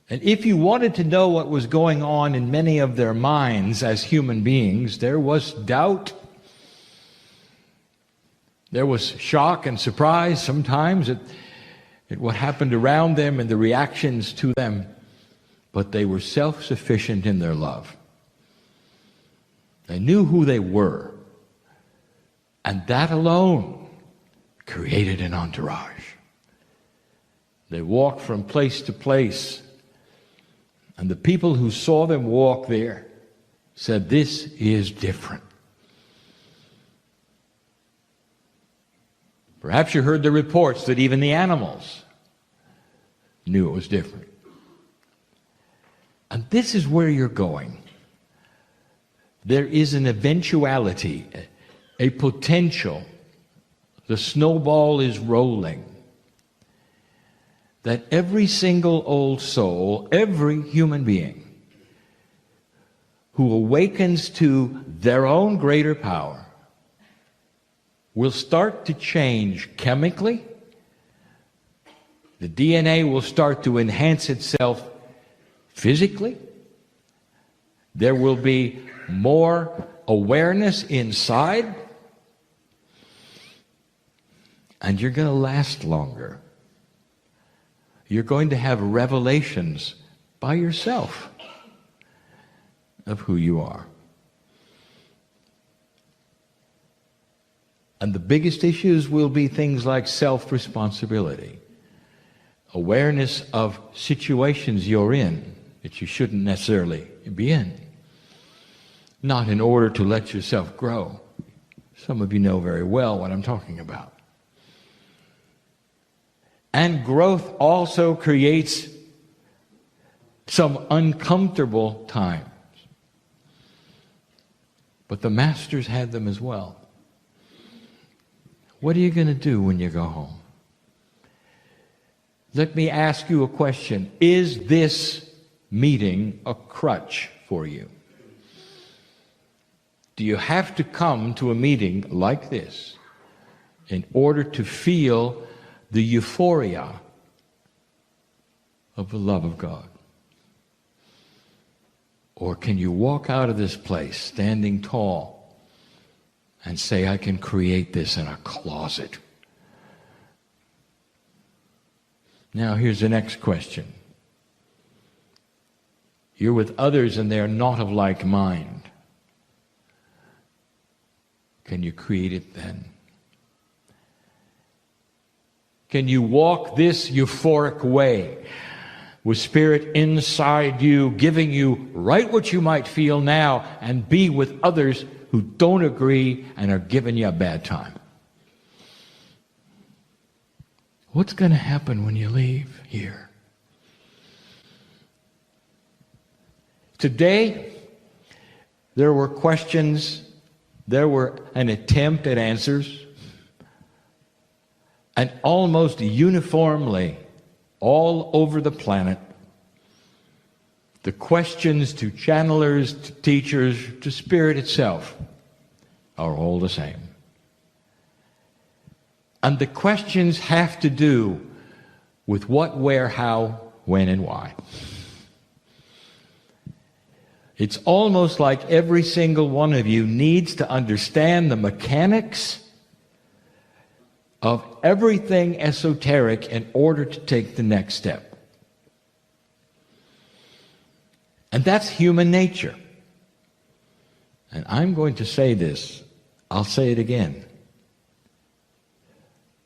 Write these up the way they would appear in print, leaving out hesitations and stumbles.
And if you wanted to know what was going on in many of their minds as human beings, there was doubt. There was shock and surprise sometimes at what happened around them and the reactions to them. But they were self-sufficient in their love. They knew who they were. And that alone created an entourage. They walked from place to place. And the people who saw them walk there said, "This is different." Perhaps you heard the reports that even the animals knew it was different. And this is where you're going. There is an eventuality, a potential. The snowball is rolling. That every single old soul, every human being who awakens to their own greater power will start to change chemically. The DNA will start to enhance itself physically. There will be more awareness inside. And you're going to last longer. You're going to have revelations by yourself of who you are. And the biggest issues will be things like self-responsibility, awareness of situations you're in that you shouldn't necessarily be in, not in order to let yourself grow. Some of you know very well what I'm talking about. And growth also creates some uncomfortable times. But the masters had them as well. What are you going to do when you go home? Let me ask you a question. Is this meeting a crutch for you? Do you have to come to a meeting like this in order to feel the euphoria of the love of God? Or can you walk out of this place standing tall and say, I can create this in a closet? Now here's the next question. You're with others and they're not of like mind. Can you create it then? Can you walk this euphoric way with Spirit inside you, giving you right what you might feel now, and be with others who don't agree and are giving you a bad time? What's going to happen when you leave here? Today, there were questions, there were an attempt at answers, and almost uniformly, all over the planet, the questions to channelers, to teachers, to Spirit itself are all the same. And the questions have to do with what, where, how, when, and why. It's almost like every single one of you needs to understand the mechanics of everything esoteric in order to take the next step. And that's human nature. And I'm going to say this. I'll say it again.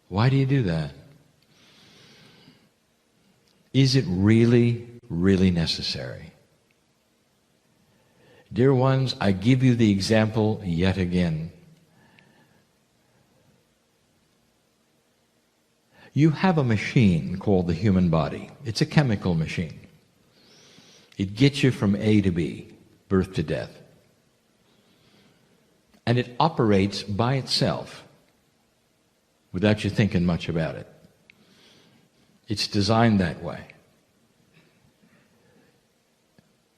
Why do you do that? Is it really, really necessary? Dear ones, I give you the example yet again. You have a machine called the human body. It's a chemical machine. It gets you from A to B, birth to death. And it operates by itself without you thinking much about it. It's designed that way.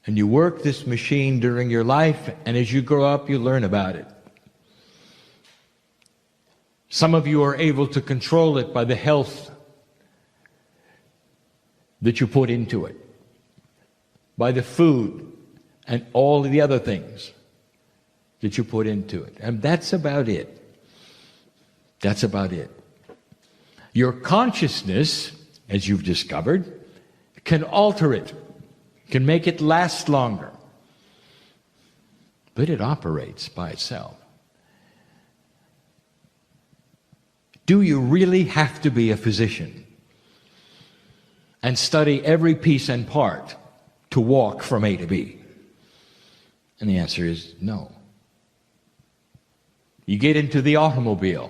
And you work this machine during your life, and as you grow up, you learn about it. Some of you are able to control it by the health that you put into it. by the food and all the other things that you put into it. And that's about it. That's about it. Your consciousness, as you've discovered, can alter it, can make it last longer. But it operates by itself. Do you really have to be a physician and study every piece and part to walk from A to B? And the answer is no. You get into the automobile,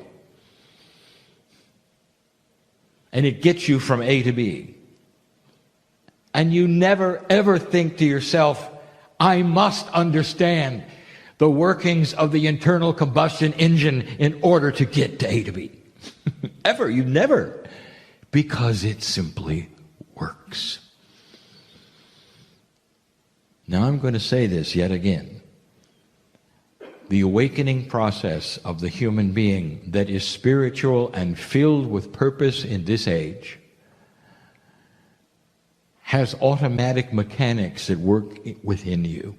and it gets you from A to B. And you never ever think to yourself, I must understand the workings of the internal combustion engine in order to get to A to B. Ever, you never. Because it simply works. Now I'm going to say this yet again. The awakening process of the human being that is spiritual and filled with purpose in this age has automatic mechanics that work within you.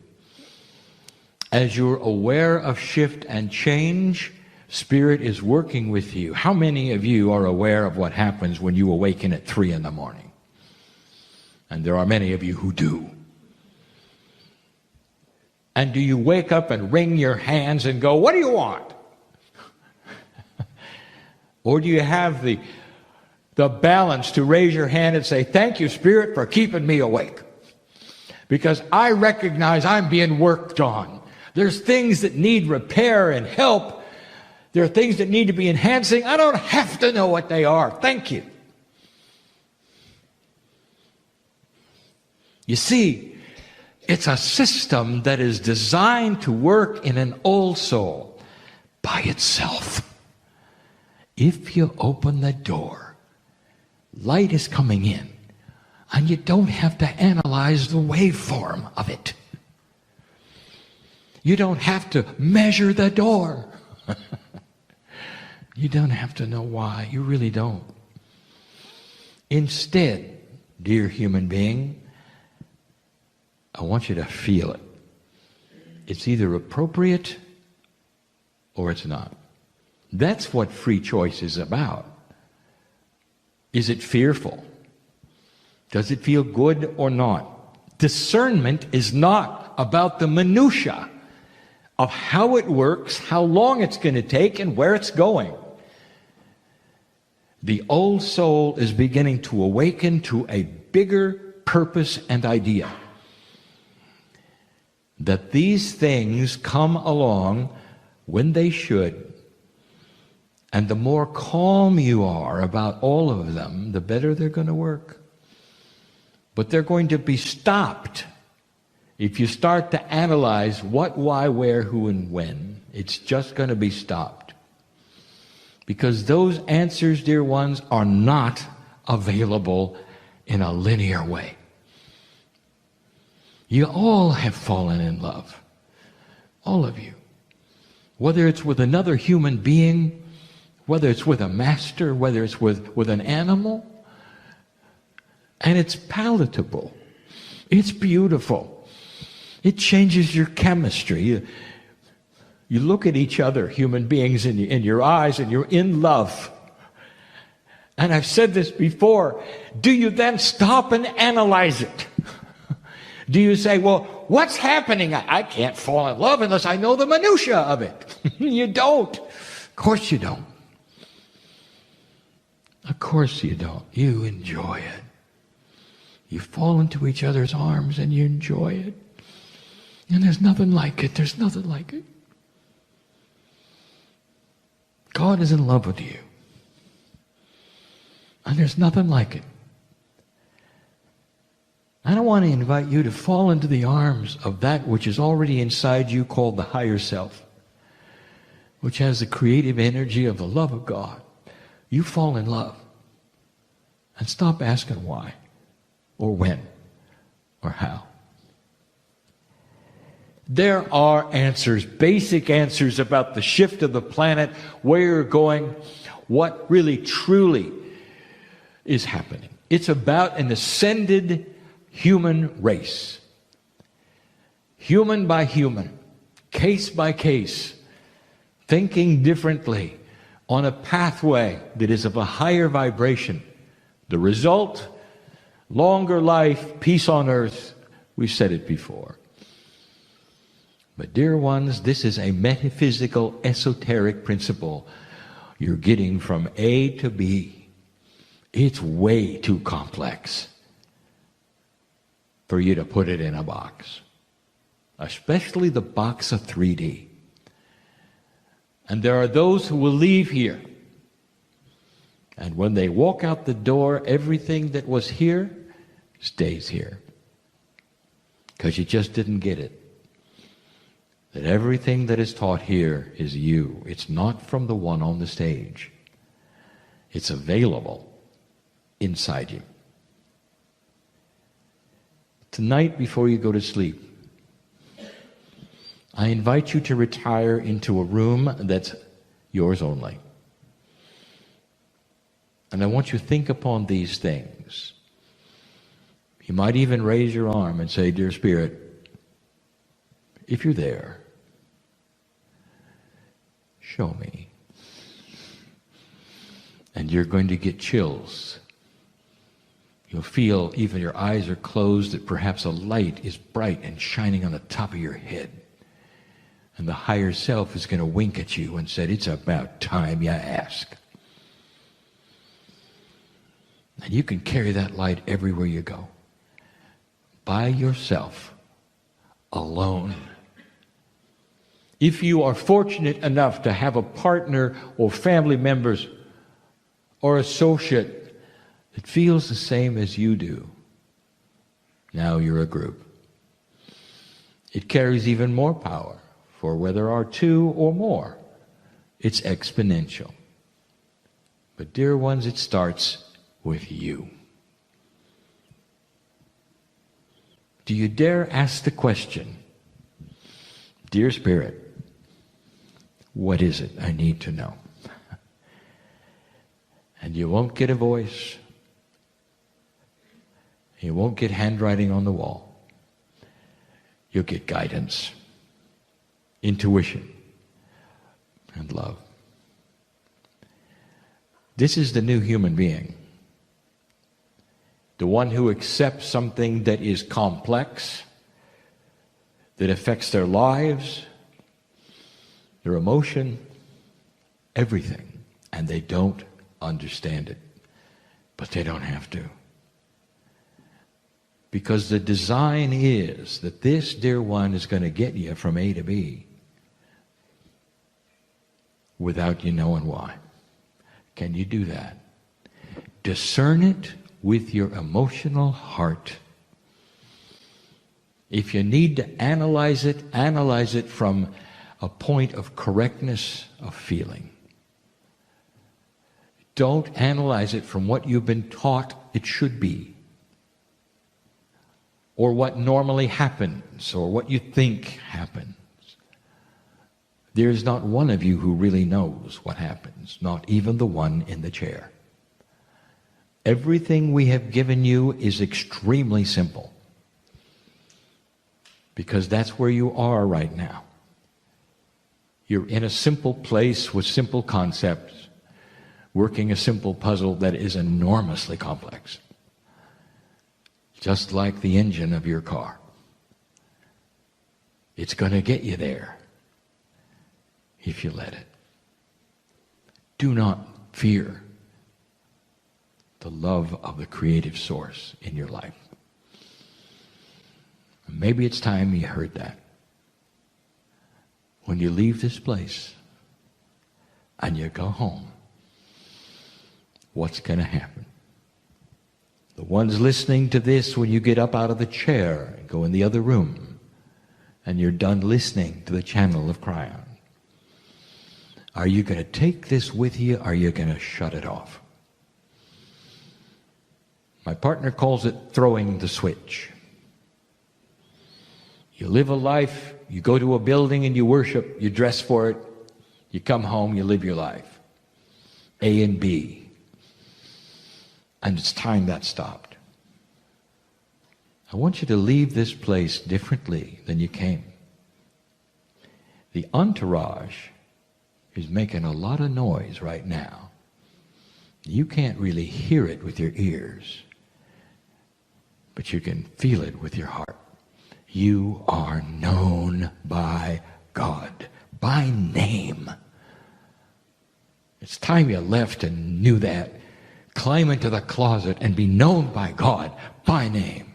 As you're aware of shift and change, Spirit is working with you. How many of you are aware of what happens when you awaken at 3 in the morning? And there are many of you who do. And do you wake up and wring your hands and go, what do you want? Or do you have the balance to raise your hand and say, thank you, Spirit, for keeping me awake? Because I recognize I'm being worked on. There's things that need repair and help. There are things that need to be enhancing. I don't have to know what they are. Thank you. You see, it's a system that is designed to work in an old soul by itself. If you open the door, light is coming in, and you don't have to analyze the waveform of it. You don't have to measure the door. You don't have to know why. You really don't. Instead, dear human being, I want you to feel it. It's either appropriate or it's not. That's what free choice is about. Is it fearful? Does it feel good or not? Discernment is not about the minutia of how it works, how long it's going to take, and where it's going. The old soul is beginning to awaken to a bigger purpose and idea. That these things come along when they should, and the more calm you are about all of them, the better they're going to work. But they're going to be stopped if you start to analyze what, why, where, who, and when. It's just going to be stopped. Because those answers, dear ones, are not available in a linear way. You all have fallen in love. All of you. Whether it's with another human being, whether it's with a master, whether it's with an animal. And it's palatable. It's beautiful. It changes your chemistry. You look at each other, human beings, in your eyes, and you're in love. And I've said this before. Do you then stop and analyze it? Do you say, well, what's happening? I can't fall in love unless I know the minutia of it. You don't. Of course you don't. Of course you don't. You enjoy it. You fall into each other's arms and you enjoy it. And there's nothing like it. There's nothing like it. God is in love with you. And there's nothing like it. And I want to invite you to fall into the arms of that which is already inside you, called the higher self, which has the creative energy of the love of God. You fall in love. And stop asking why, or when, or how. There are answers, basic answers about the shift of the planet, where you're going, what really truly is happening. It's about an ascended human race. human by human, case by case, thinking differently on a pathway that is of a higher vibration. The result, longer life, peace on earth. We've said it before. But dear ones, this is a metaphysical, esoteric principle you're getting from A to B. It's way too complex for you to put it in a box, especially the box of 3D. And there are those who will leave here, and when they walk out the door, everything that was here stays here, because you just didn't get it. That everything that is taught here is you. It's not from the one on the stage. It's available inside you. Tonight, before you go to sleep, I invite you to retire into a room that's yours only. And I want you to think upon these things. You might even raise your arm and say, Dear Spirit, if you're there, show me. And you're going to get chills. You'll feel even your eyes are closed, that perhaps a light is bright and shining on the top of your head. And the higher self is going to wink at you and say, it's about time you ask. And you can carry that light everywhere you go. By yourself, alone. If you are fortunate enough to have a partner or family members or associate that feels the same as you do, now you're a group. It carries even more power, for where there are two or more, it's exponential. But dear ones, it starts with you. Do you dare ask the question, Dear Spirit, what is it I need to know? And you won't get a voice. You won't get handwriting on the wall. You'll get guidance, intuition, and love. This is the new human being. The one who accepts something that is complex, that affects their lives, their emotion, everything, and they don't understand it. But they don't have to. Because the design is that this, dear one, is going to get you from A to B without you knowing why. Can you do that? Discern it with your emotional heart. If you need to analyze it from a point of correctness of feeling. Don't analyze it from what you've been taught it should be, or what normally happens, or what you think happens. There's not one of you who really knows what happens, not even the one in the chair. Everything we have given you is extremely simple, because that's where you are right now. You're in a simple place with simple concepts, working a simple puzzle that is enormously complex. Just like the engine of your car. It's going to get you there if you let it. Do not fear the love of the creative source in your life. Maybe it's time you heard that. When you leave this place and you go home, what's going to happen? The ones listening to this, when you get up out of the chair and go in the other room and you're done listening to the channel of Kryon, are you going to take this with you, or are you going to shut it off? My partner calls it throwing the switch. You live a life, you go to a building and you worship, you dress for it, you come home, you live your life. A and B. And it's time that stopped. I want you to leave this place differently than you came. The entourage is making a lot of noise right now. You can't really hear it with your ears, but you can feel it with your heart. You are known by God, by name. It's time you left and knew that. Climb into the closet and be known by God, by name,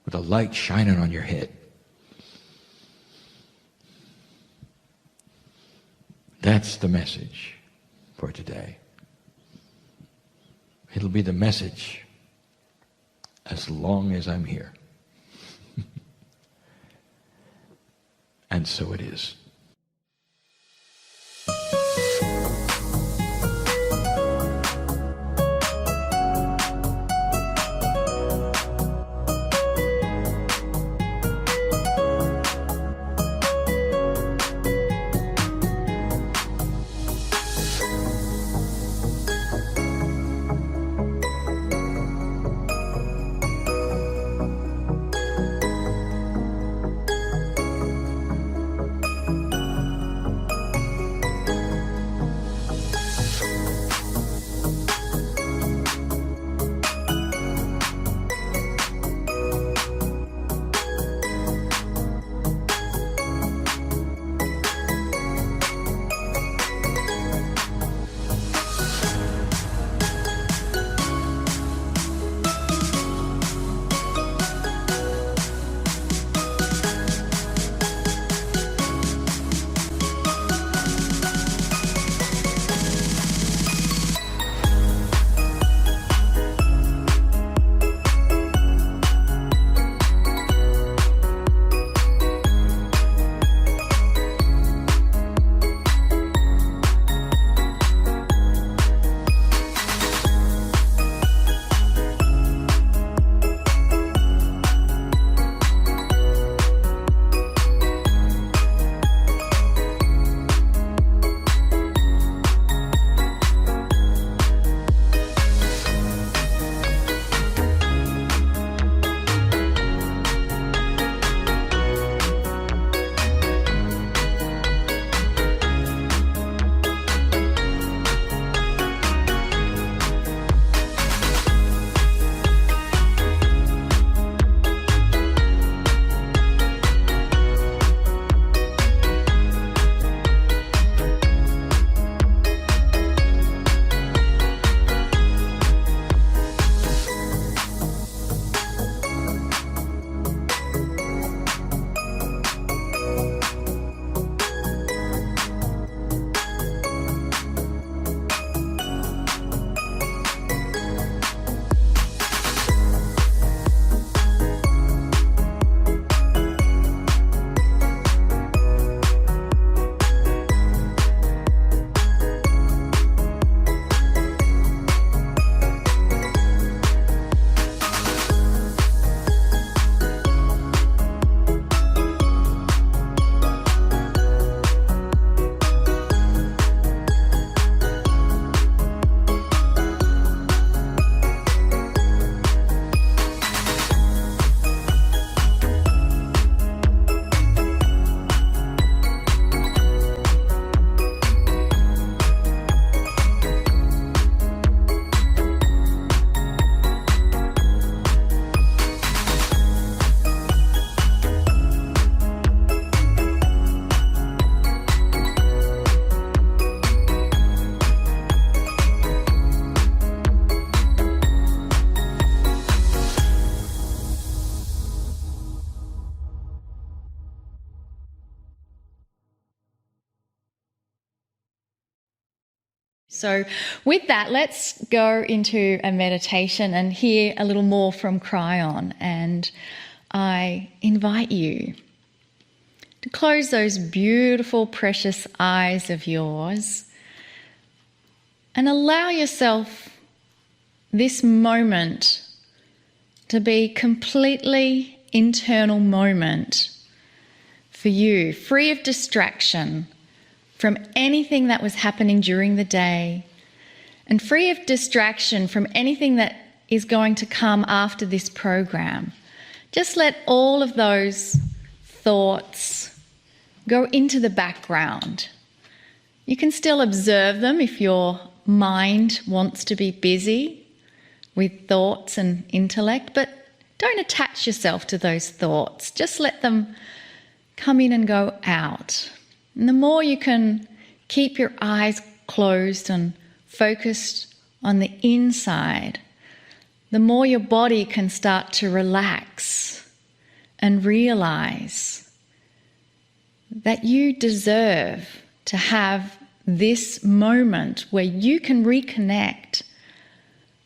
with a light shining on your head. That's the message for today. It'll be the message as long as I'm here. And so it is. So with that, let's go into a meditation and hear a little more from Kryon. And I invite you to close those beautiful, precious eyes of yours and allow yourself this moment to be completely internal moment for you, free of distraction from anything that was happening during the day and free of distraction from anything that is going to come after this program. just let all of those thoughts go into the background. You can still observe them if your mind wants to be busy with thoughts and intellect, but don't attach yourself to those thoughts. Just let them come in and go out. And the more you can keep your eyes closed and focused on the inside, the more your body can start to relax and realize that you deserve to have this moment where you can reconnect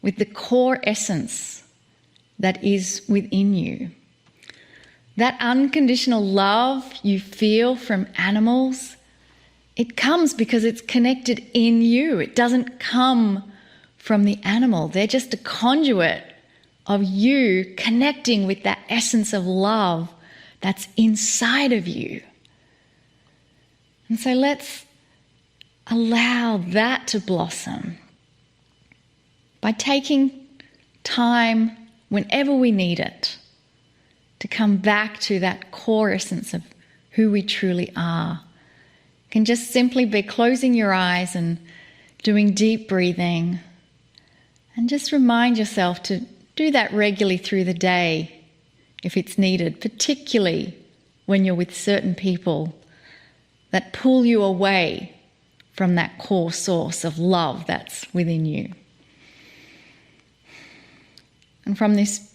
with the core essence that is within you. That unconditional love you feel from animals, it comes because it's connected in you. It doesn't come from the animal. They're just a conduit of you connecting with that essence of love that's inside of you. And so let's allow that to blossom by taking time whenever we need it to come back to that core essence of who we truly are. It can just simply be closing your eyes and doing deep breathing, and just remind yourself to do that regularly through the day if it's needed, particularly when you're with certain people that pull you away from that core source of love that's within you. And from this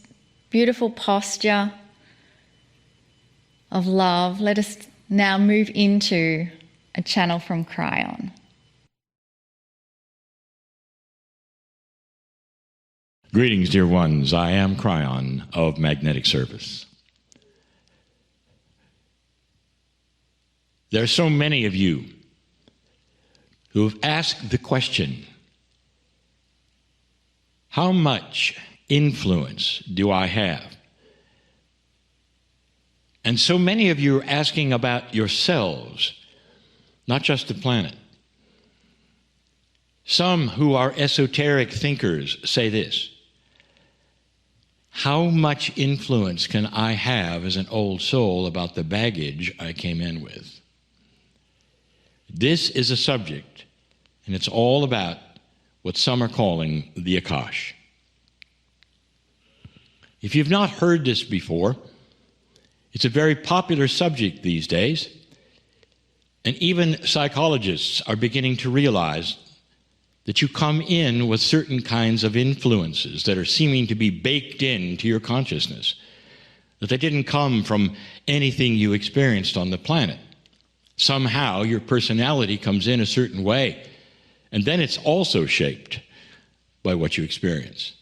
beautiful posture of love, let us now move into a channel from Kryon. Greetings, dear ones. I am Kryon of Magnetic Service. There are so many of you who have asked the question, how much influence do I have? And so many of you are asking about yourselves, not just the planet. Some who are esoteric thinkers say this: how much influence can I have as an old soul about the baggage I came in with? This is a subject, and it's all about what some are calling the Akash. If you've not heard this before, it's a very popular subject these days, and even psychologists are beginning to realize that you come in with certain kinds of influences that are seeming to be baked into your consciousness, that they didn't come from anything you experienced on the planet. Somehow your personality comes in a certain way, and then it's also shaped by what you experience.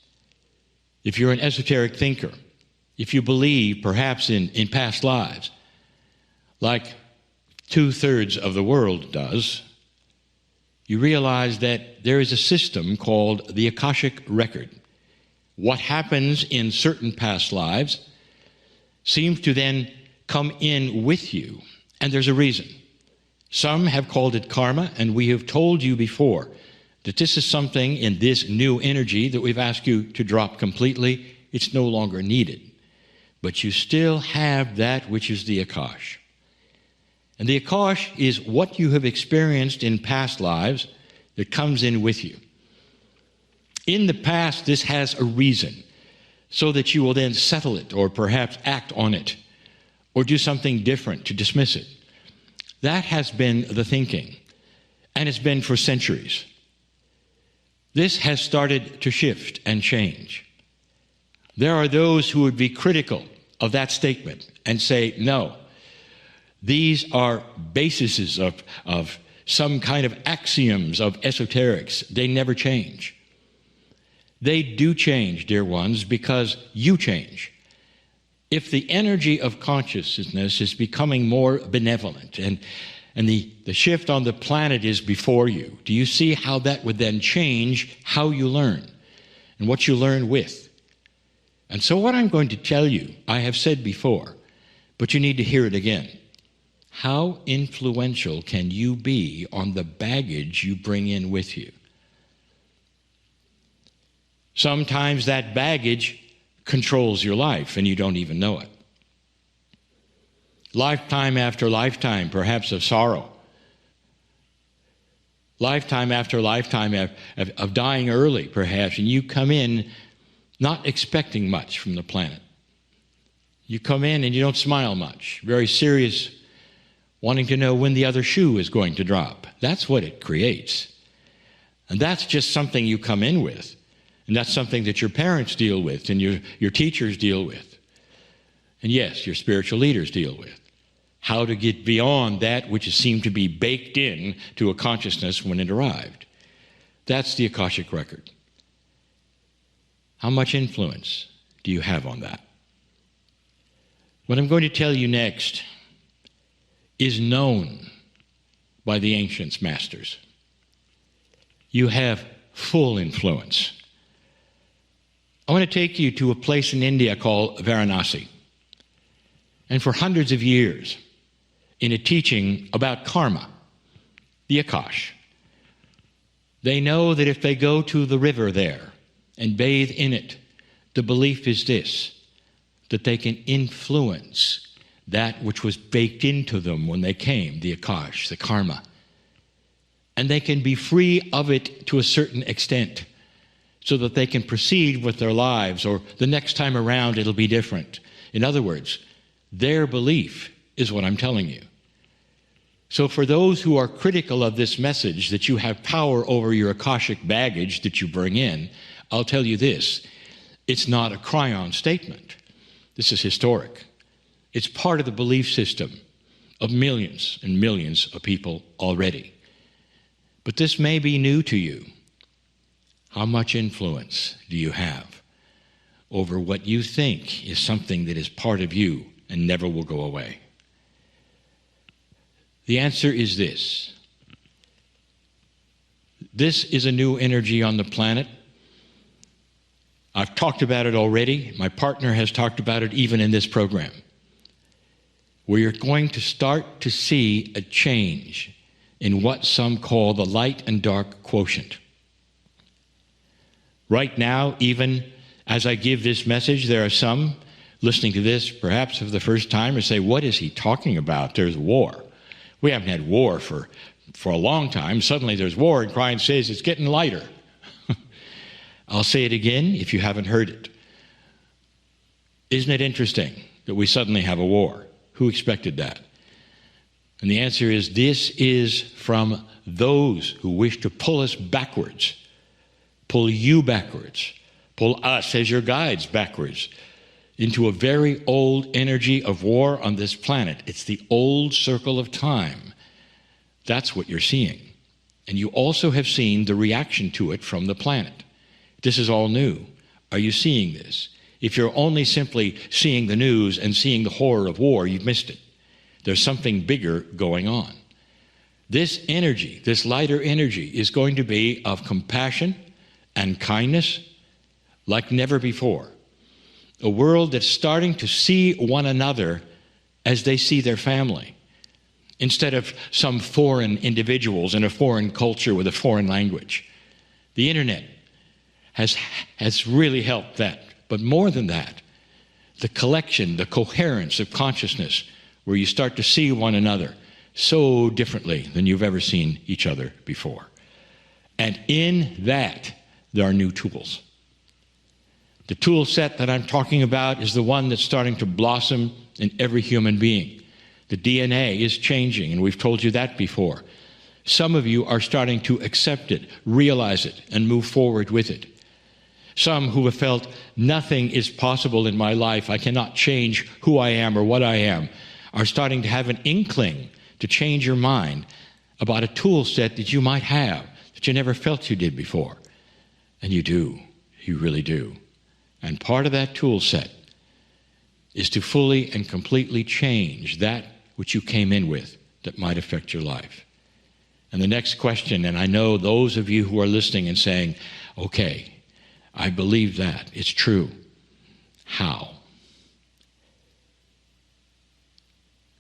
If you're an esoteric thinker, if you believe perhaps in past lives, like 2/3 of the world does, you realize that there is a system called the Akashic Record. What happens in certain past lives seems to then come in with you, and there's a reason. Some have called it karma, and we have told you before that this is something in this new energy that we've asked you to drop completely. It's no longer needed. But you still have that which is the Akash. And the Akash is what you have experienced in past lives that comes in with you. In the past, this has a reason, so that you will then settle it, or perhaps act on it, or do something different to dismiss it. That has been the thinking, and it's been for centuries. This has started to shift and change. There are those who would be critical of that statement and say, no, these are bases of some kind of axioms of esoterics. They never change. They do change, dear ones, because you change. If the energy of consciousness is becoming more benevolent and the shift on the planet is before you, do you see how that would then change how you learn and what you learn with? And so what I'm going to tell you, I have said before, but you need to hear it again. How influential can you be on the baggage you bring in with you? Sometimes that baggage controls your life and you don't even know it. Lifetime after lifetime, perhaps of sorrow. Lifetime after lifetime of dying early, perhaps, and you come in not expecting much from the planet. You come in and you don't smile much, very serious, wanting to know when the other shoe is going to drop. That's what it creates. And that's just something you come in with. And that's something that your parents deal with and your teachers deal with. And yes, your spiritual leaders deal with. How to get beyond that which seemed to be baked in to a consciousness when it arrived. That's the Akashic record. How much influence do you have on that? What I'm going to tell you next is known by the ancient masters. You have full influence. I want to take you to a place in India called Varanasi. And for hundreds of years, in a teaching about karma, the Akash, they know that if they go to the river there and bathe in it, the belief is this, that they can influence that which was baked into them when they came, the Akash, the karma. And they can be free of it to a certain extent so that they can proceed with their lives, or the next time around it'll be different. In other words, their belief is what I'm telling you. So for those who are critical of this message, that you have power over your Akashic baggage that you bring in, I'll tell you this, it's not a Kryon statement. This is historic. It's part of the belief system of millions and millions of people already. But this may be new to you. How much influence do you have over what you think is something that is part of you and never will go away? The answer is this. This is a new energy on the planet. I've talked about it already. My partner has talked about it even in this program. We are going to start to see a change in what some call the light and dark quotient. Right now, even as I give this message, there are some listening to this perhaps for the first time and say, what is he talking about? There's war. We haven't had war for a long time. Suddenly there's war, and Kryon says it's getting lighter. I'll say it again if you haven't heard it. Isn't it interesting that we suddenly have a war? Who expected that? And the answer is, this is from those who wish to pull us backwards, pull you backwards, pull us as your guides backwards into a very old energy of war on this planet. It's the old circle of time. That's what you're seeing. And you also have seen the reaction to it from the planet. This is all new. Are you seeing this? If you're only simply seeing the news and seeing the horror of war, you've missed it. There's something bigger going on. This energy, this lighter energy, is going to be of compassion and kindness like never before. A world that's starting to see one another as they see their family, instead of some foreign individuals in a foreign culture with a foreign language. The internet has really helped that. But more than that, the collection, the coherence of consciousness, where you start to see one another so differently than you've ever seen each other before. And in that, there are new tools. The tool set that I'm talking about is the one that's starting to blossom in every human being. The DNA is changing, and we've told you that before. Some of you are starting to accept it, realize it, and move forward with it. Some who have felt nothing is possible in my life, I cannot change who I am or what I am, are starting to have an inkling to change your mind about a tool set that you might have that you never felt you did before. And you do. You really do. And part of that tool set is to fully and completely change that which you came in with that might affect your life. And the next question, and I know those of you who are listening and saying, okay, I believe that, it's true. How?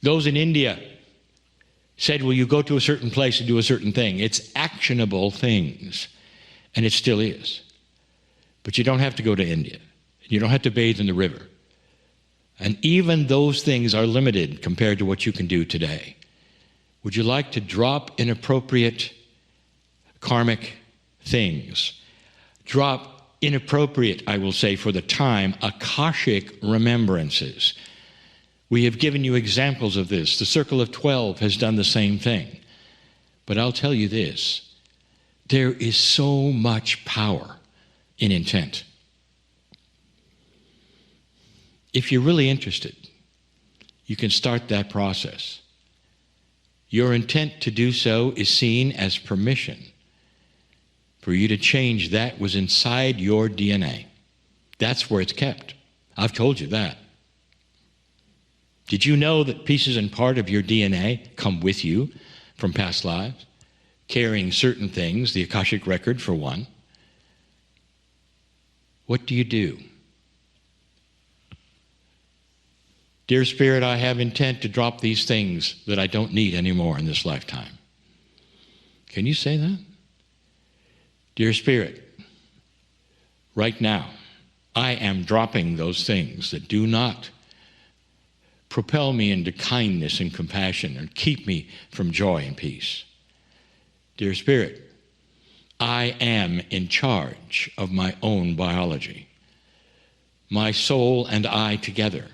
Those in India said, well, you go to a certain place and do a certain thing. It's actionable things, and it still is. But you don't have to go to India. You don't have to bathe in the river. And even those things are limited compared to what you can do today. Would you like to drop inappropriate karmic things? Drop inappropriate, I will say for the time, Akashic remembrances. We have given you examples of this. The Circle of 12 has done the same thing. But I'll tell you this, there is so much power in intent. If you're really interested, you can start that process. Your intent to do so is seen as permission for you to change that was inside your DNA. That's where it's kept. I've told you that. Did you know that pieces and part of your DNA come with you from past lives, carrying certain things, the Akashic record for one? What do you do? Dear Spirit, I have intent to drop these things that I don't need anymore in this lifetime. Can you say that? Dear Spirit, right now, I am dropping those things that do not propel me into kindness and compassion and keep me from joy and peace. Dear Spirit, I am in charge of my own biology. My soul and I together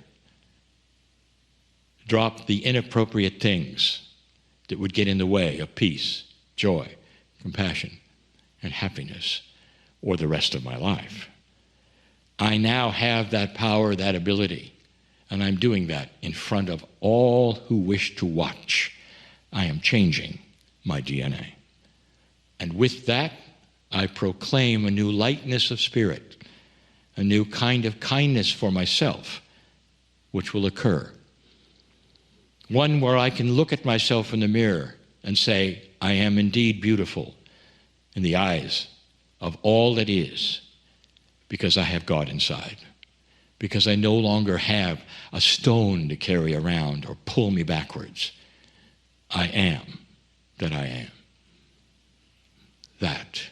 drop the inappropriate things that would get in the way of peace, joy, compassion, and happiness, or the rest of my life. I now have that power, that ability, and I'm doing that in front of all who wish to watch. I am changing my DNA. And with that, I proclaim a new lightness of spirit, a new kind of kindness for myself, which will occur. One where I can look at myself in the mirror and say, I am indeed beautiful in the eyes of all that is, because I have God inside, because I no longer have a stone to carry around or pull me backwards. I am that I am. That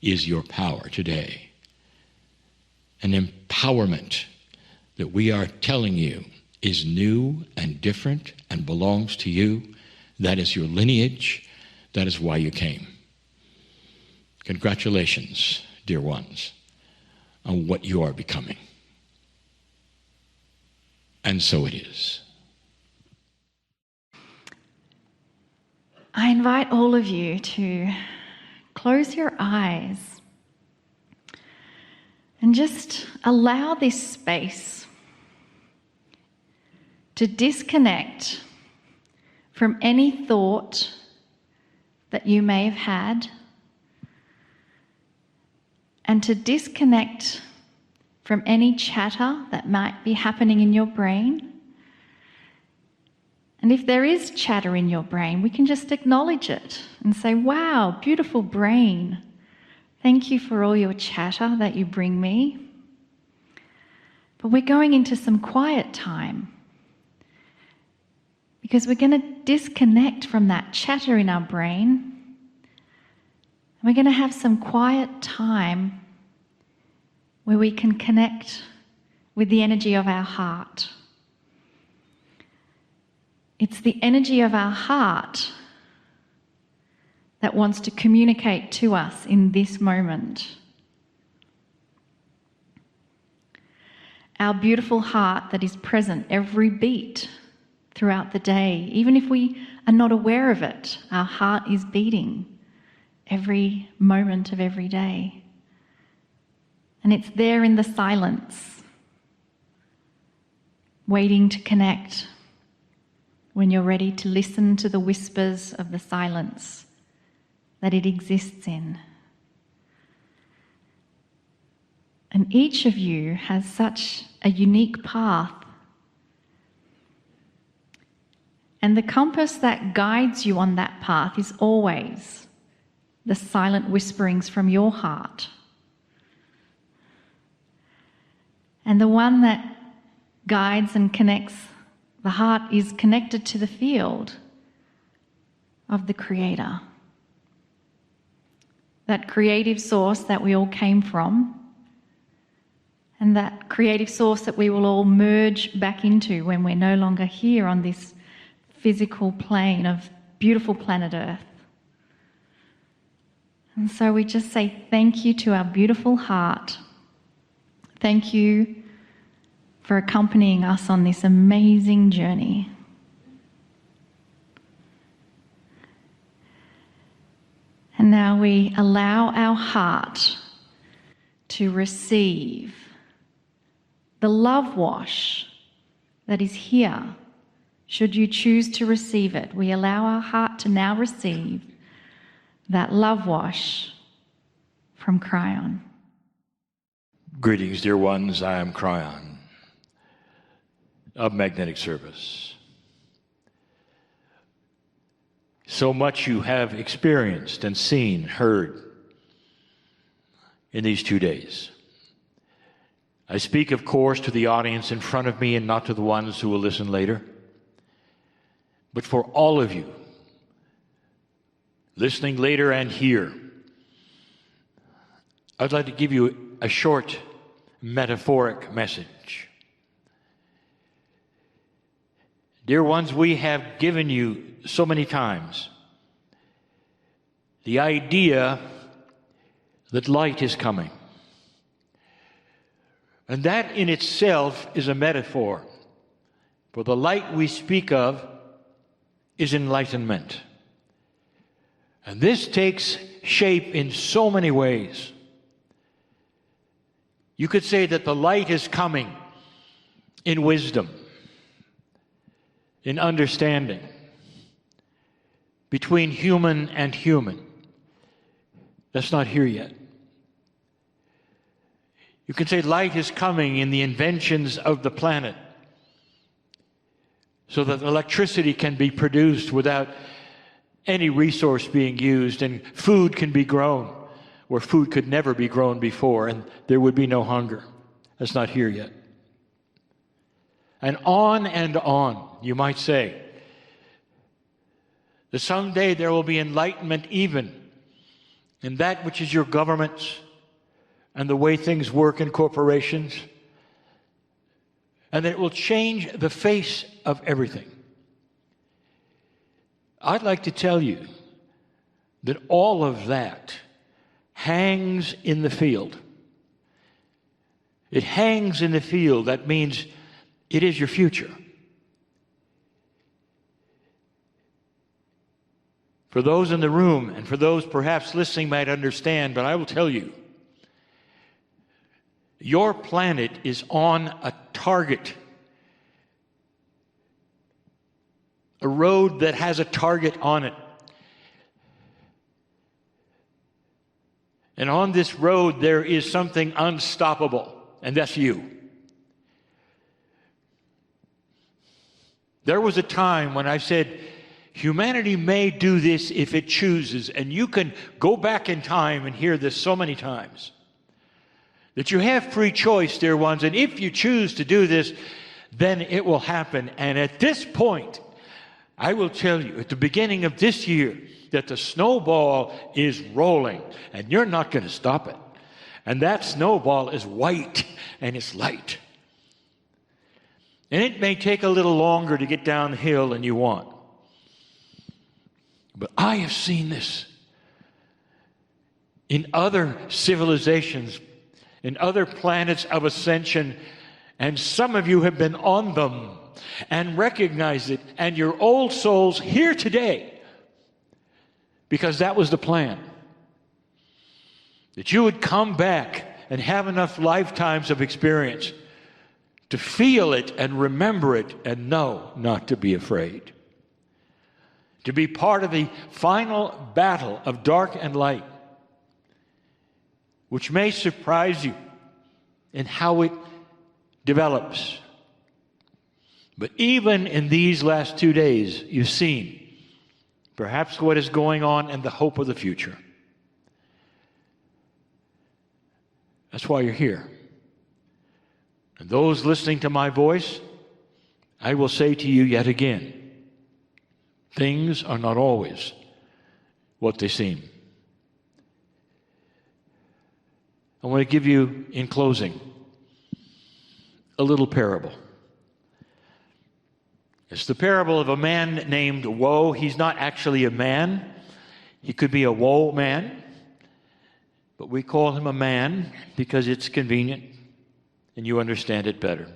is your power today. An empowerment that we are telling you is new and different and belongs to you. That is your lineage. That is why you came. Congratulations, dear ones, on what you are becoming. And so it is. I invite all of you to close your eyes and just allow this space to disconnect from any thought that you may have had, and to disconnect from any chatter that might be happening in your brain. And if there is chatter in your brain, we can just acknowledge it and say, wow, beautiful brain. Thank you for all your chatter that you bring me. But we're going into some quiet time, because we're going to disconnect from that chatter in our brain. And we're going to have some quiet time where we can connect with the energy of our heart. It's the energy of our heart that wants to communicate to us in this moment. Our beautiful heart that is present every beat throughout the day. Even if we are not aware of it, our heart is beating every moment of every day. And it's there in the silence, waiting to connect when you're ready to listen to the whispers of the silence that it exists in. And each of you has such a unique path. And the compass that guides you on that path is always the silent whisperings from your heart. And the one that guides and connects the heart is connected to the field of the Creator. That creative source that we all came from, and that creative source that we will all merge back into when we're no longer here on this physical plane of beautiful planet Earth. And so we just say thank you to our beautiful heart. Thank you for accompanying us on this amazing journey. And now we allow our heart to receive the love wash that is here, should you choose to receive it. We allow our heart to now receive that love wash from Kryon. Greetings, dear ones. I am Kryon of Magnetic Service. So much you have experienced and seen, heard in these 2 days. I speak, of course, to the audience in front of me and not to the ones who will listen later. But for all of you, listening later and here, I'd like to give you a short metaphoric message. Dear ones, we have given you so many times the idea that light is coming. And that in itself is a metaphor. For the light we speak of is enlightenment. And this takes shape in so many ways. You could say that the light is coming in wisdom, in understanding, between human and human. That's not here yet. You can say light is coming in the inventions of the planet, so that electricity can be produced without any resource being used, and food can be grown where food could never be grown before, and there would be no hunger. That's not here yet. And on, you might say, that someday there will be enlightenment even in that which is your governments and the way things work in corporations, and that it will change the face of everything. I'd like to tell you that all of that hangs in the field. It hangs in the field. That means it is your future. For those in the room and for those perhaps listening might understand, but I will tell you, your planet is on a target, a road that has a target on it. And on this road there is something unstoppable, and that's you. There was a time when I said, humanity may do this if it chooses, and you can go back in time and hear this so many times, that you have free choice, dear ones, and if you choose to do this, then it will happen. And at this point, I will tell you, at the beginning of this year, that the snowball is rolling, and you're not going to stop it. And that snowball is white, and it's light. And it may take a little longer to get down the hill than you want. But I have seen this in other civilizations, in other planets of ascension, and some of you have been on them and recognize it, and your old souls here today, because that was the plan, that you would come back and have enough lifetimes of experience to feel it and remember it and know not to be afraid, to be part of the final battle of dark and light, which may surprise you in how it develops. But even in these last 2 days, you've seen perhaps what is going on and the hope of the future. That's why you're here. And those listening to my voice, I will say to you yet again, things are not always what they seem. I want to give you, in closing, a little parable. It's the parable of a man named Woe. He's not actually a man. He could be a woe man, but we call him a man because it's convenient and you understand it better.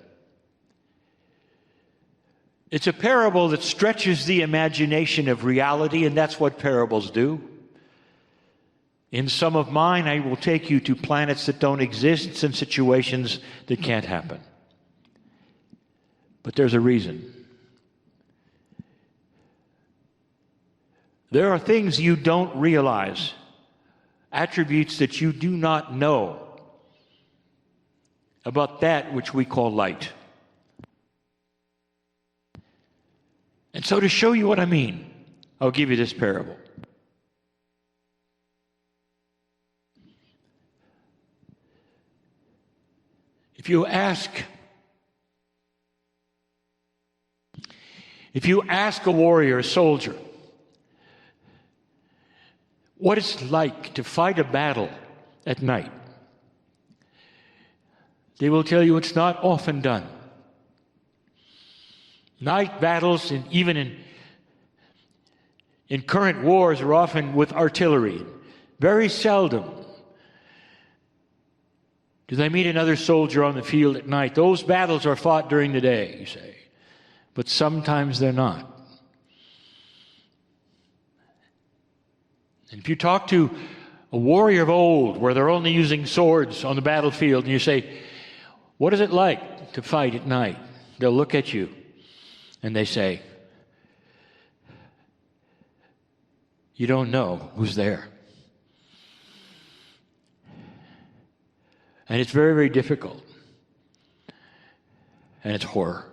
It's a parable that stretches the imagination of reality, and that's what parables do. In some of mine, I will take you to planets that don't exist and situations that can't happen. But there's a reason. There are things you don't realize, attributes that you do not know about that which we call light. And so to show you what I mean, I'll give you this parable. If you ask a warrior, a soldier, what it's like to fight a battle at night, they will tell you it's not often done. Night battles, and even in current wars, are often with artillery. Very seldom do they meet another soldier on the field at night. Those battles are fought during the day, you say. But sometimes they're not. And if you talk to a warrior of old, where they're only using swords on the battlefield, and you say, what is it like to fight at night? They'll look at you and they say, you don't know who's there. And it's very, very difficult. And it's horror.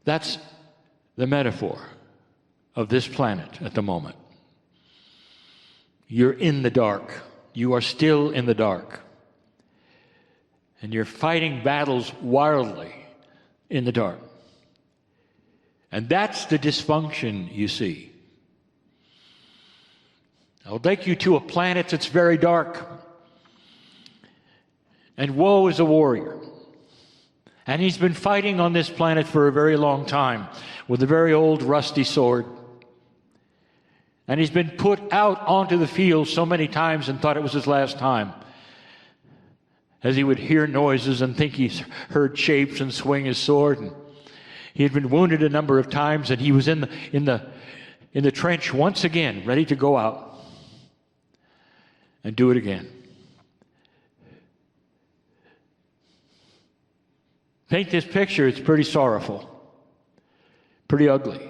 That's the metaphor of this planet at the moment. You're in the dark. You are still in the dark. And you're fighting battles wildly in the dark. And that's the dysfunction you see. I'll take you to a planet that's very dark. And Woe is a warrior. And he's been fighting on this planet for a very long time with a very old rusty sword. And he's been put out onto the field so many times and thought it was his last time, as he would hear noises and think he's heard shapes and swing his sword. And he had been wounded a number of times, and he was in the trench once again, ready to go out and do it again. Paint this picture, it's pretty sorrowful, pretty ugly.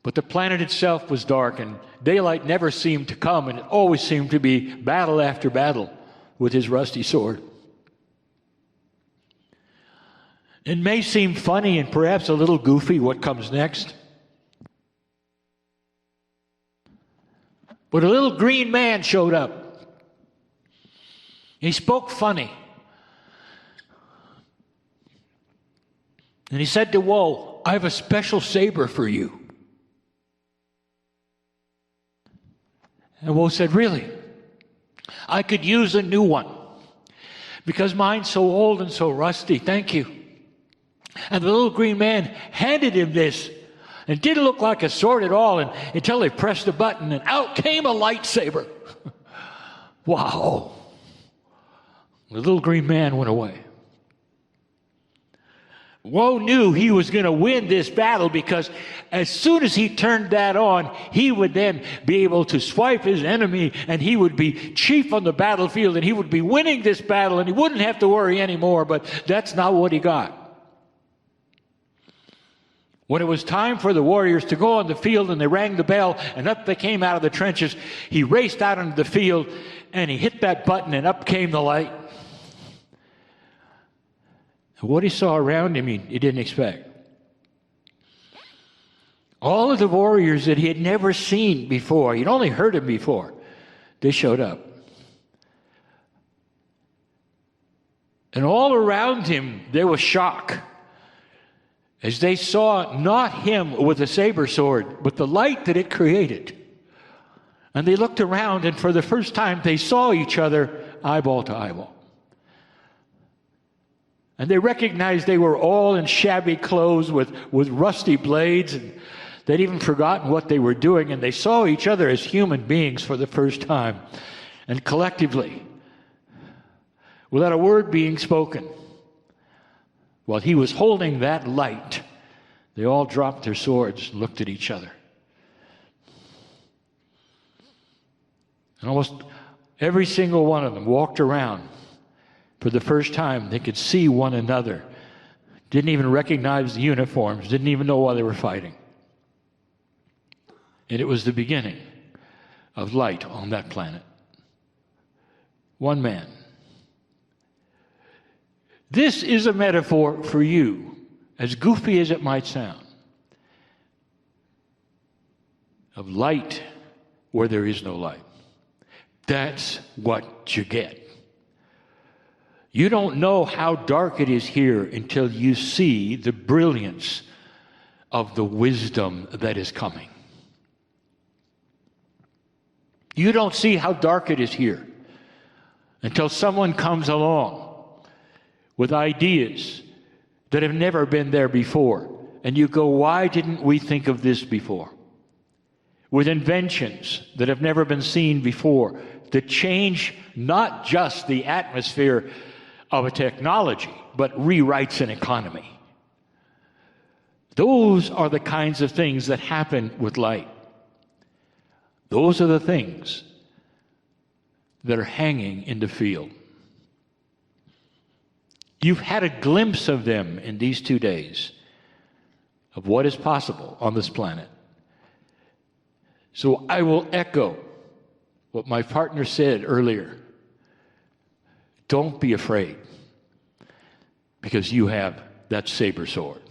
But the planet itself was dark, and daylight never seemed to come, and it always seemed to be battle after battle with his rusty sword. It may seem funny and perhaps a little goofy what comes next. But a little green man showed up. He spoke funny. And he said to Woe, I have a special saber for you. And Woe said, really? I could use a new one because mine's so old and so rusty. Thank you. And the little green man handed him this, and it didn't look like a sword at all until they pressed a button, and out came a lightsaber. Wow. The little green man went away. Woe knew he was going to win this battle, because as soon as he turned that on, he would then be able to swipe his enemy, and he would be chief on the battlefield, and he would be winning this battle, and he wouldn't have to worry anymore. But that's not what he got. When it was time for the warriors to go on the field, and they rang the bell, and up they came out of the trenches, he raced out into the field, and he hit that button, and up came the light. What he saw around him, he didn't expect. All of the warriors that he had never seen before, he'd only heard him before, they showed up. And all around him, there was shock, as they saw not him with a saber sword, but the light that it created. And they looked around, and for the first time, they saw each other eyeball to eyeball. And they recognized they were all in shabby clothes with rusty blades, and they'd even forgotten what they were doing, and they saw each other as human beings for the first time. And collectively, without a word being spoken, while he was holding that light, they all dropped their swords and looked at each other. And almost every single one of them walked around. For the first time, they could see one another. Didn't even recognize the uniforms. Didn't even know why they were fighting. And it was the beginning of light on that planet. One man. This is a metaphor for you, as goofy as it might sound, of light where there is no light. That's what you get. You don't know how dark it is here until you see the brilliance of the wisdom that is coming. You don't see how dark it is here until someone comes along with ideas that have never been there before. And you go, why didn't we think of this before? With inventions that have never been seen before, that change not just the atmosphere of a technology, but rewrites an economy. Those are the kinds of things that happen with light. Those are the things that are hanging in the field. You've had a glimpse of them in these 2 days, of what is possible on this planet. So I will echo what my partner said earlier. Don't be afraid, because you have that saber sword.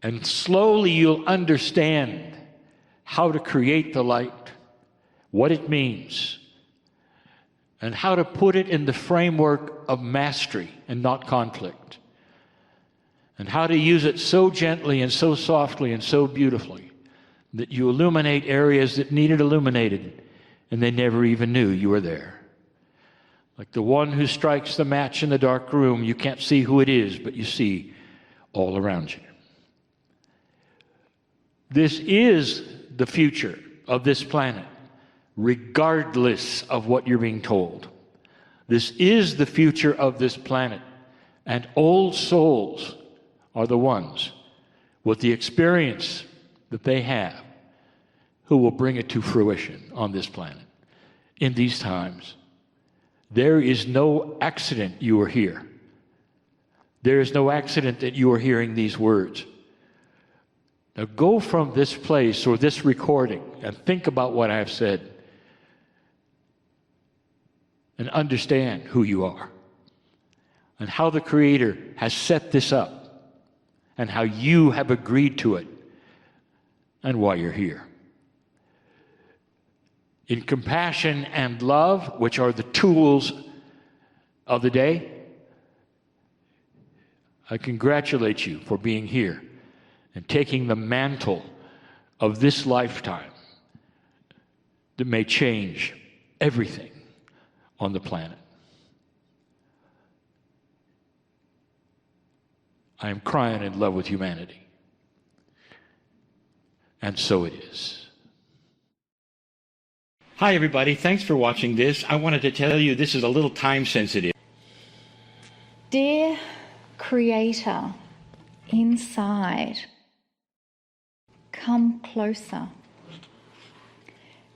And slowly you'll understand how to create the light, what it means, and how to put it in the framework of mastery and not conflict, and how to use it so gently and so softly and so beautifully that you illuminate areas that needed illuminated and they never even knew you were there. Like the one who strikes the match in the dark room, you can't see who it is, but you see all around you. This is the future of this planet, regardless of what you're being told. This is the future of this planet, and old souls are the ones with the experience that they have who will bring it to fruition on this planet in these times. There is no accident you are here. There is no accident that you are hearing these words. Now go from this place or this recording and think about what I have said and understand who you are and how the Creator has set this up and how you have agreed to it and why you're here. In compassion and love, which are the tools of the day, I congratulate you for being here and taking the mantle of this lifetime that may change everything on the planet. I am crying in love with humanity. And so it is. Hi, everybody. Thanks for watching this. I wanted to tell you this is a little time sensitive. Dear Creator, inside, come closer.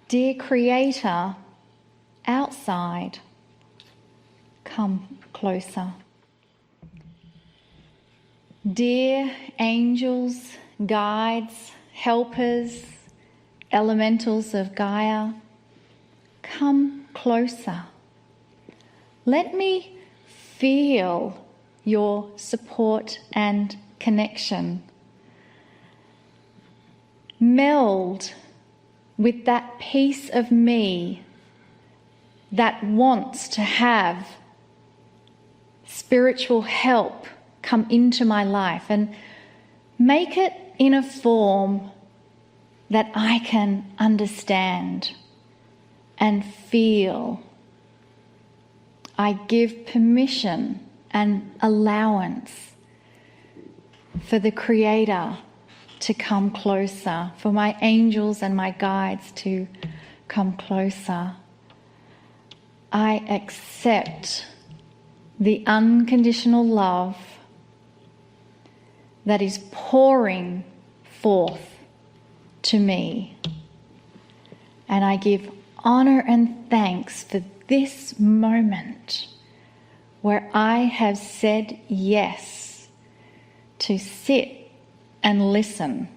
Dear Creator, outside, come closer. Dear angels, guides, helpers, elementals of Gaia, come closer. Let me feel your support and connection. Meld with that piece of me that wants to have spiritual help come into my life, and make it in a form that I can understand and feel. I give permission and allowance for the Creator to come closer, for my angels and my guides to come closer. I accept the unconditional love that is pouring forth to me. And I give honor and thanks for this moment where I have said yes to sit and listen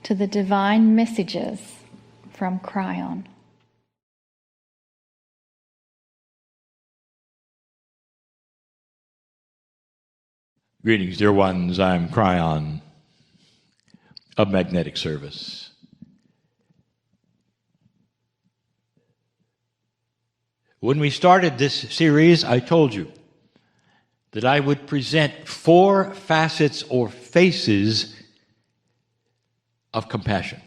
to the divine messages from Kryon. Greetings, dear ones. I'm Kryon of Magnetic Service. When we started this series, I told you that I would present 4 facets or faces of compassion.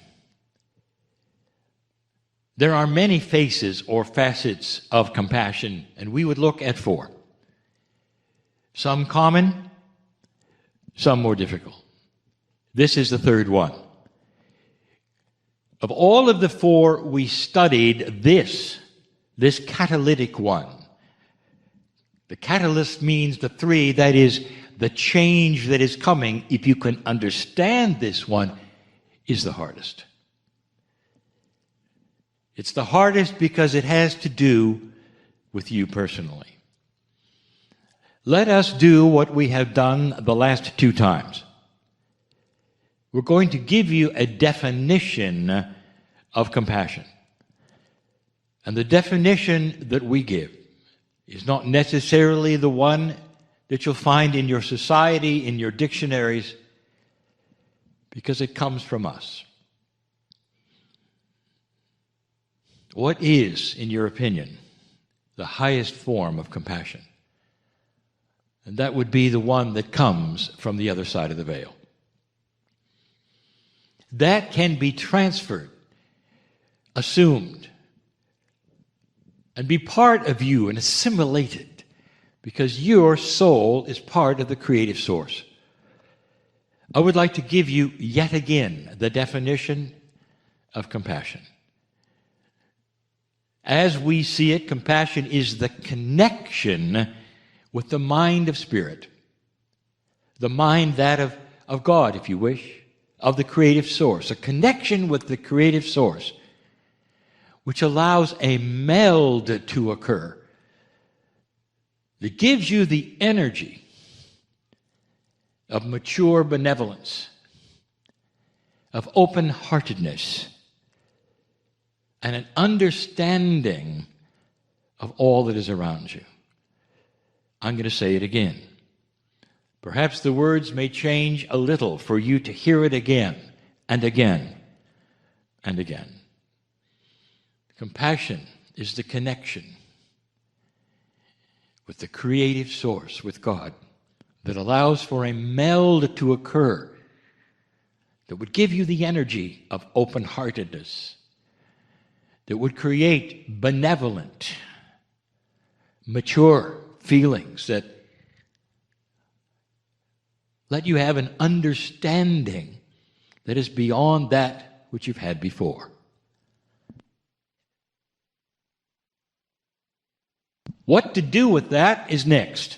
There are many faces or facets of compassion, and we would look at 4. Some common, some more difficult. This is the third one. Of all of the 4 we studied, this catalytic one. The catalyst means the 3, that is, the change that is coming, if you can understand this one, is the hardest. It's the hardest because it has to do with you personally. Let us do what we have done the last 2 times. We're going to give you a definition of compassion. And the definition that we give is not necessarily the one that you'll find in your society, in your dictionaries, because it comes from us. What is, in your opinion, the highest form of compassion? And that would be the one that comes from the other side of the veil. That can be transferred, assumed, and be part of you and assimilated, because your soul is part of the creative source. I would like to give you yet again the definition of compassion. As we see it, compassion is the connection with the mind of spirit, the mind that of God, if you wish, of the creative source, a connection with the creative source, which allows a meld to occur that gives you the energy of mature benevolence, of open-heartedness, and an understanding of all that is around you. I'm going to say it again. Perhaps the words may change a little for you to hear it again and again and again. Compassion is the connection with the creative source, with God, that allows for a meld to occur that would give you the energy of open-heartedness, that would create benevolent, mature feelings that let you have an understanding that is beyond that which you've had before. What to do with that is next.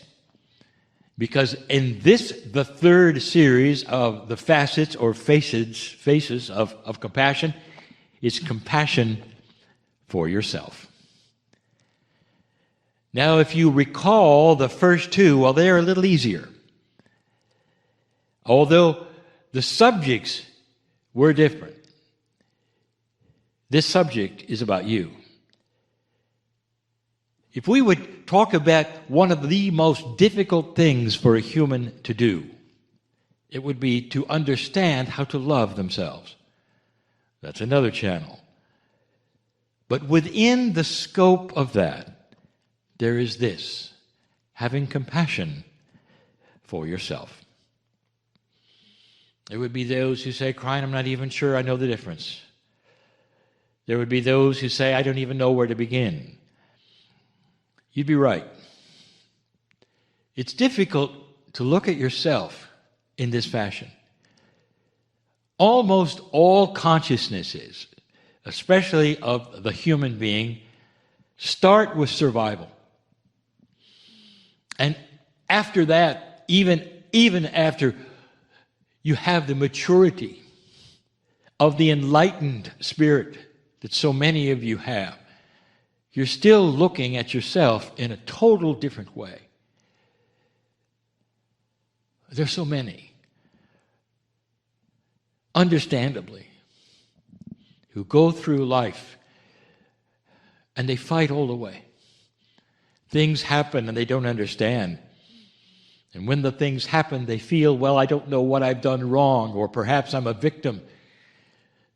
Because in this, the third series of the facets or faces of compassion, is compassion for yourself. Now, if you recall the first 2, well, they're a little easier. Although the subjects were different. This subject is about you. If we would talk about one of the most difficult things for a human to do, it would be to understand how to love themselves. That's another channel. But within the scope of that, there is this, having compassion for yourself. There would be those who say, Kryon, I'm not even sure I know the difference. There would be those who say, I don't even know where to begin. You'd be right. It's difficult to look at yourself in this fashion. Almost all consciousnesses, especially of the human being, start with survival. And after that, even after you have the maturity of the enlightened spirit that so many of you have, you're still looking at yourself in a total different way. There's so many, understandably, who go through life and they fight all the way. Things happen and they don't understand. And when the things happen, they feel, well, I don't know what I've done wrong, or perhaps I'm a victim.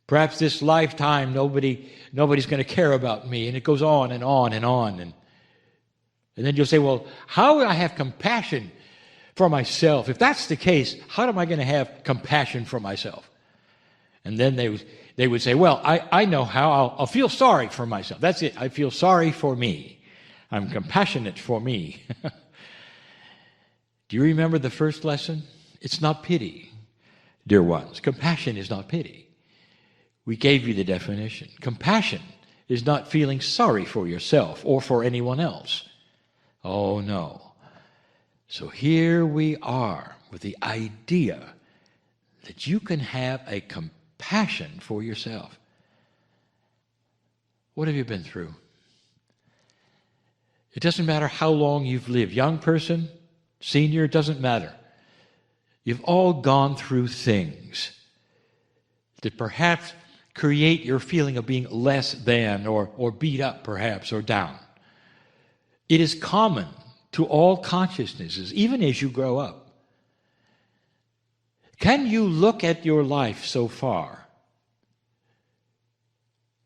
Perhaps this lifetime nobody's going to care about me. And it goes on and on and on. And then you'll say, well, how would I have compassion for myself? If that's the case, how am I going to have compassion for myself? And then they would say, well, I know how. I'll feel sorry for myself. That's it. I feel sorry for me. I'm compassionate for me. Do you remember the first lesson? It's not pity, dear ones. Compassion is not pity. We gave you the definition. Compassion is not feeling sorry for yourself or for anyone else. Oh, no. So here we are with the idea that you can have a compassion for yourself. What have you been through? It doesn't matter how long you've lived. Young person, senior, it doesn't matter. You've all gone through things that perhaps create your feeling of being less than or beat up perhaps or down. It is common to all consciousnesses, even as you grow up. Can you look at your life so far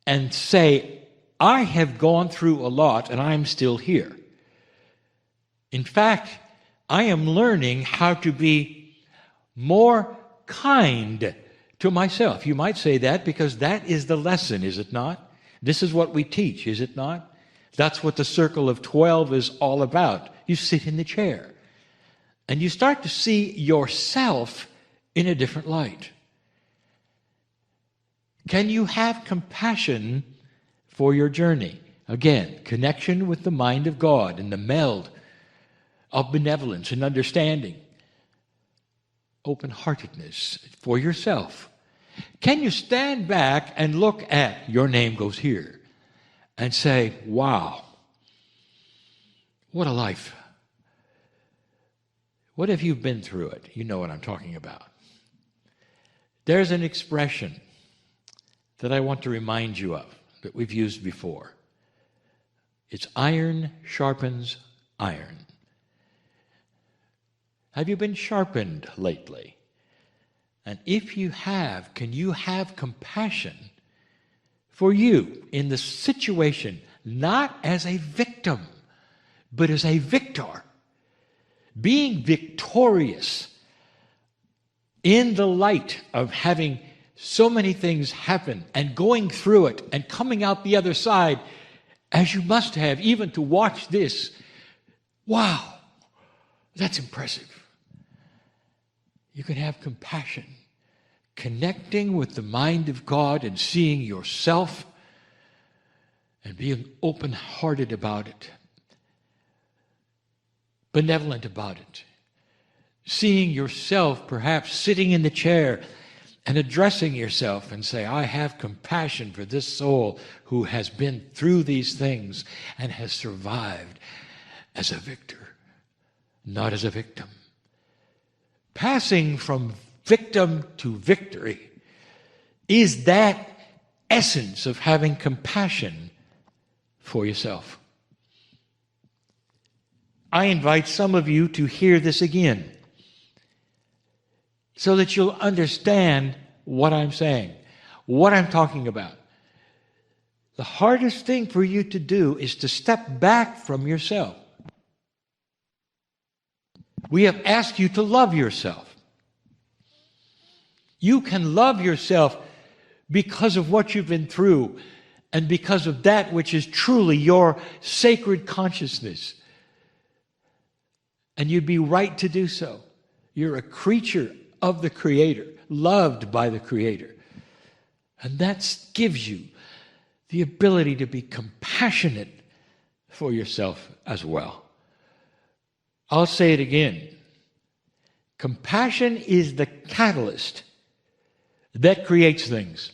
and say, I have gone through a lot and I'm still here? In fact, I am learning how to be more kind to myself. You might say that because that is the lesson, is it not? This is what we teach, is it not? That's what the circle of 12 is all about. You sit in the chair and you start to see yourself in a different light. Can you have compassion for your journey? Again, connection with the mind of God and the meld of benevolence and understanding. Open-heartedness for yourself. Can you stand back and look at your name goes here and say, wow, what a life. What if you've been through it? You know what I'm talking about. There's an expression that I want to remind you of that we've used before. It's iron sharpens iron. Have you been sharpened lately? And if you have, can you have compassion for you in the situation, not as a victim, but as a victor? Being victorious in the light of having so many things happen and going through it and coming out the other side, as you must have, even to watch this. Wow, that's impressive. You can have compassion, connecting with the mind of God and seeing yourself and being open-hearted about it, benevolent about it, seeing yourself perhaps sitting in the chair and addressing yourself and say, I have compassion for this soul who has been through these things and has survived as a victor, not as a victim. Passing from victim to victory is that essence of having compassion for yourself. I invite some of you to hear this again so that you'll understand what I'm saying, what I'm talking about. The hardest thing for you to do is to step back from yourself. We have asked you to love yourself. You can love yourself because of what you've been through and because of that which is truly your sacred consciousness. And you'd be right to do so. You're a creature of the Creator, loved by the Creator. And that gives you the ability to be compassionate for yourself as well. I'll say it again. Compassion is the catalyst that creates things.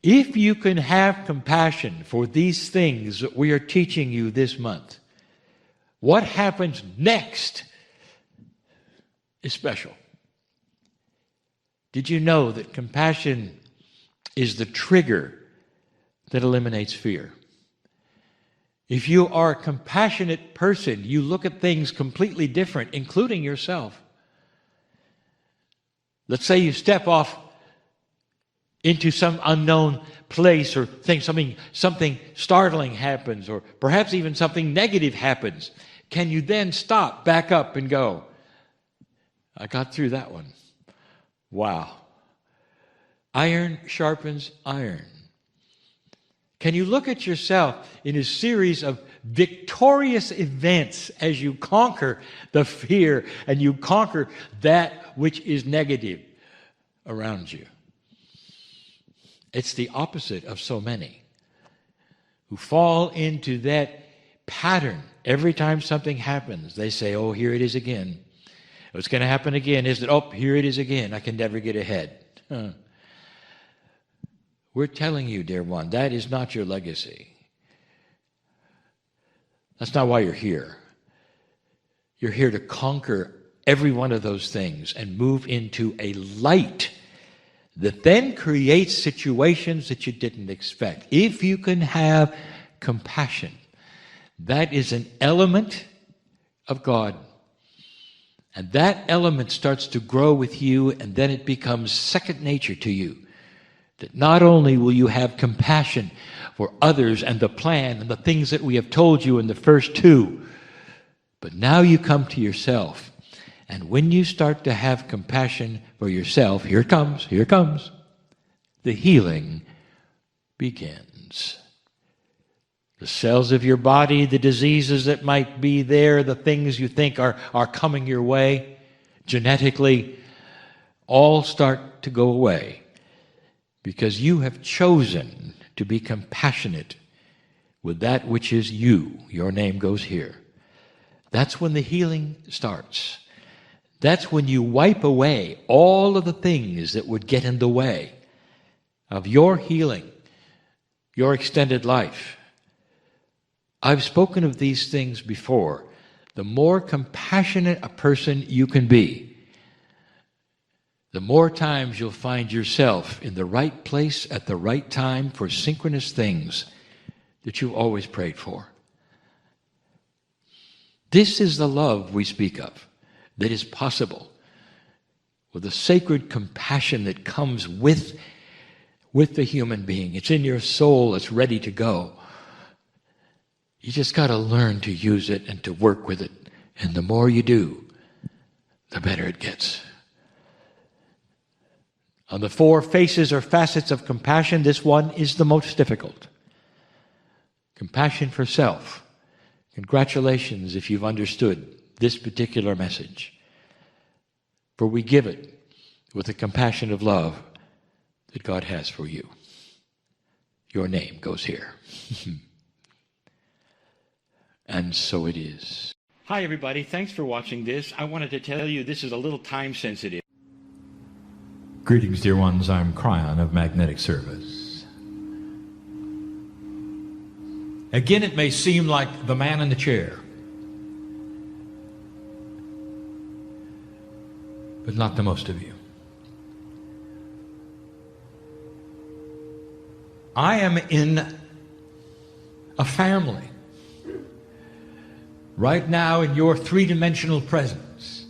If you can have compassion for these things that we are teaching you this month, what happens next is special. Did you know that compassion is the trigger that eliminates fear? If you are a compassionate person, you look at things completely different, including yourself. Let's say you step off into some unknown place or something startling happens, or perhaps even something negative happens. Can you then stop, back up, and go, I got through that one. Wow. Iron sharpens iron. Can you look at yourself in a series of victorious events as you conquer the fear and you conquer that which is negative around you? It's the opposite of so many who fall into that pattern. Every time something happens, they say, oh, here it is again. What's going to happen again? Is that, oh, here it is again. I can never get ahead. We're telling you, dear one, that is not your legacy. That's not why you're here. You're here to conquer every one of those things and move into a light that then creates situations that you didn't expect. If you can have compassion, that is an element of God. And that element starts to grow with you, and then it becomes second nature to you. That not only will you have compassion for others and the plan and the things that we have told you in the first two, but now you come to yourself. And when you start to have compassion for yourself, here it comes, the healing begins. The cells of your body, the diseases that might be there, the things you think are coming your way, genetically, all start to go away. Because you have chosen to be compassionate with that which is you. Your name goes here. That's when the healing starts. That's when you wipe away all of the things that would get in the way of your healing, your extended life. I've spoken of these things before. The more compassionate a person you can be, the more times you'll find yourself in the right place at the right time for synchronous things that you always prayed for. This is the love we speak of that is possible with the sacred compassion that comes with the human being. It's in your soul, it's ready to go. You just got to learn to use it and to work with it. And the more you do, the better it gets. On the four faces or facets of compassion, this one is the most difficult. Compassion for self. Congratulations if you've understood this particular message. For we give it with the compassion of love that God has for you. Your name goes here. And so it is. Hi, everybody. Thanks for watching this. I wanted to tell you this is a little time sensitive. Greetings, dear ones. I'm Kryon of Magnetic Service. Again, it may seem like the man in the chair, but not to most of you. I am in a family right now in your three-dimensional presence.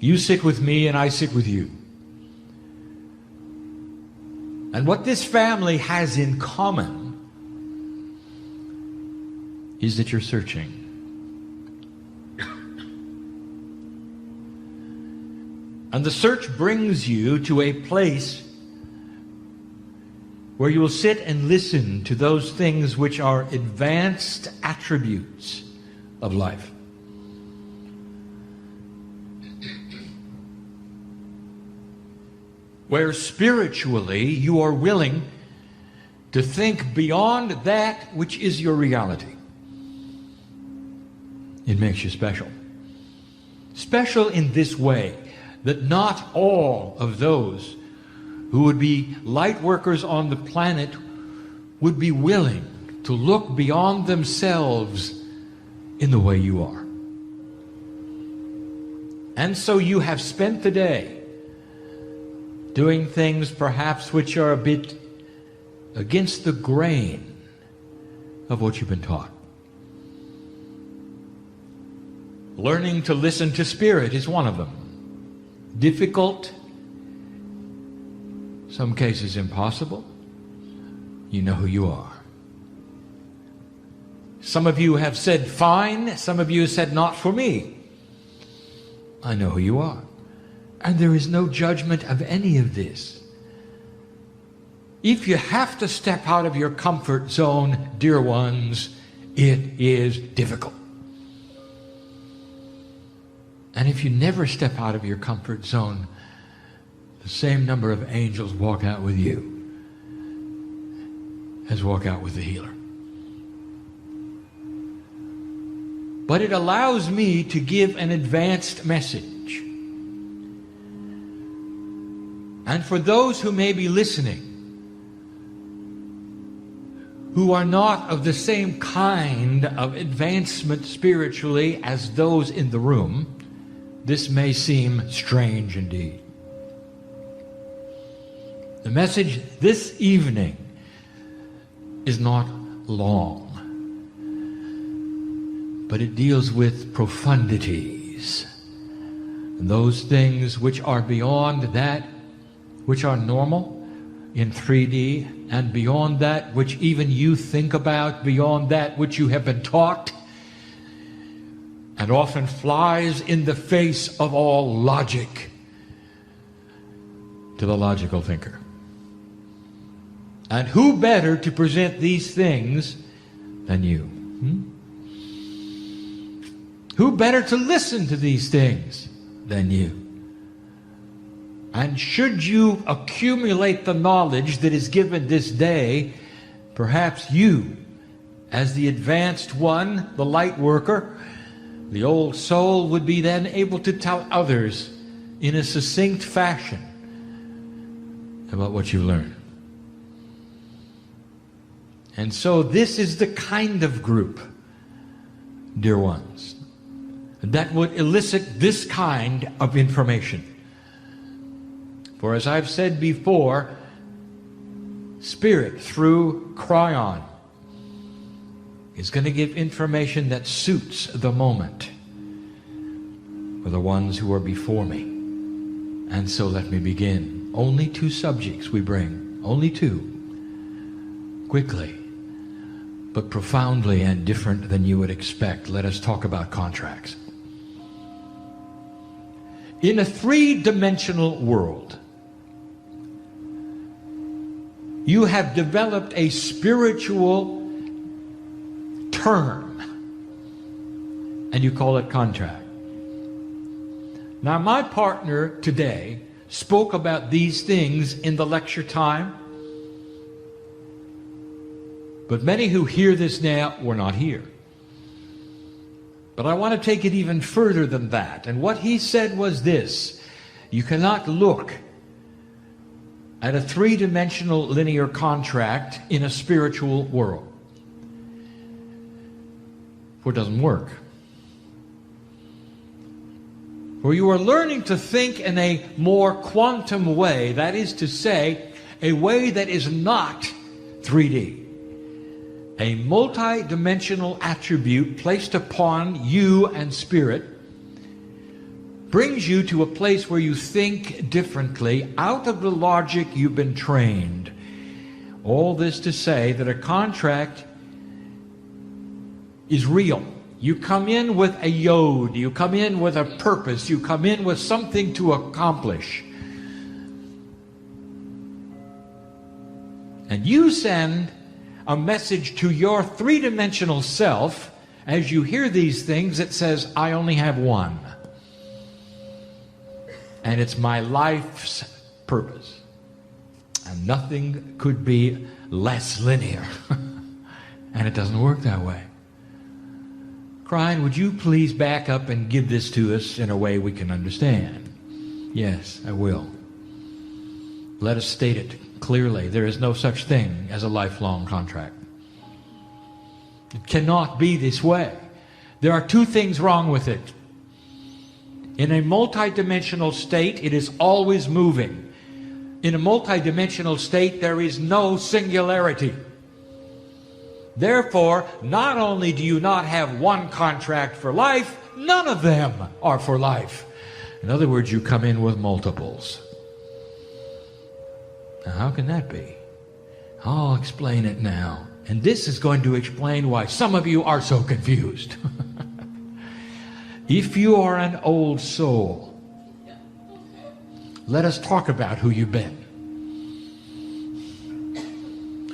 You sit with me and I sit with you. And what this family has in common is that you're searching. And the search brings you to a place where you will sit and listen to those things which are advanced attributes of life. Where spiritually you are willing to think beyond that which is your reality. It makes you special. Special in this way, that not all of those who would be light workers on the planet would be willing to look beyond themselves in the way you are. And so you have spent the day doing things perhaps which are a bit against the grain of what you've been taught. Learning to listen to Spirit is one of them. Difficult, some cases impossible. You know who you are. Some of you have said fine, some of you have said not for me. I know who you are. And there is no judgment of any of this. If you have to step out of your comfort zone, dear ones, it is difficult. And if you never step out of your comfort zone, the same number of angels walk out with you as walk out with the healer. But it allows me to give an advanced message. And for those who may be listening, who are not of the same kind of advancement spiritually as those in the room, this may seem strange indeed. The message this evening is not long, but it deals with profundities, and those things which are beyond that which are normal in 3D, and beyond that which even you think about, beyond that which you have been taught, and often flies in the face of all logic to the logical thinker. And who better to present these things than you? Who better to listen to these things than you? And should you accumulate the knowledge that is given this day, perhaps you, as the advanced one, the light worker, the old soul, would be then able to tell others in a succinct fashion about what you learned. And so this is the kind of group, dear ones, that would elicit this kind of information. For as I've said before, Spirit through Kryon is going to give information that suits the moment for the ones who are before me. And so let me begin. Only 2 subjects we bring, only 2, quickly, but profoundly and different than you would expect. Let us talk about contracts. In a 3-dimensional world, you have developed a spiritual term, and you call it contract. Now, my partner today spoke about these things in the lecture time, but many who hear this now were not here. But I want to take it even further than that. And what he said was this: you cannot look at a 3-dimensional linear contract in a spiritual world, for it doesn't work. For you are learning to think in a more quantum way, that is to say, a way that is not 3D. A multi-dimensional attribute placed upon you and Spirit brings you to a place where you think differently out of the logic you've been trained. All this to say that a contract is real. You come in with a yod. You come in with a purpose. You come in with something to accomplish. And you send a message to your three-dimensional self as you hear these things that says, I only have one. And it's my life's purpose. And nothing could be less linear. And it doesn't work that way. Kryon, would you please back up and give this to us in a way we can understand? Yes, I will. Let us state it clearly. There is no such thing as a lifelong contract. It cannot be this way. There are two things wrong with it. In a multidimensional state, it is always moving. In a multidimensional state, there is no singularity. Therefore, not only do you not have one contract for life, none of them are for life. In other words, you come in with multiples. Now, how can that be? I'll explain it now. And this is going to explain why some of you are so confused. If you are an old soul, let us talk about who you've been.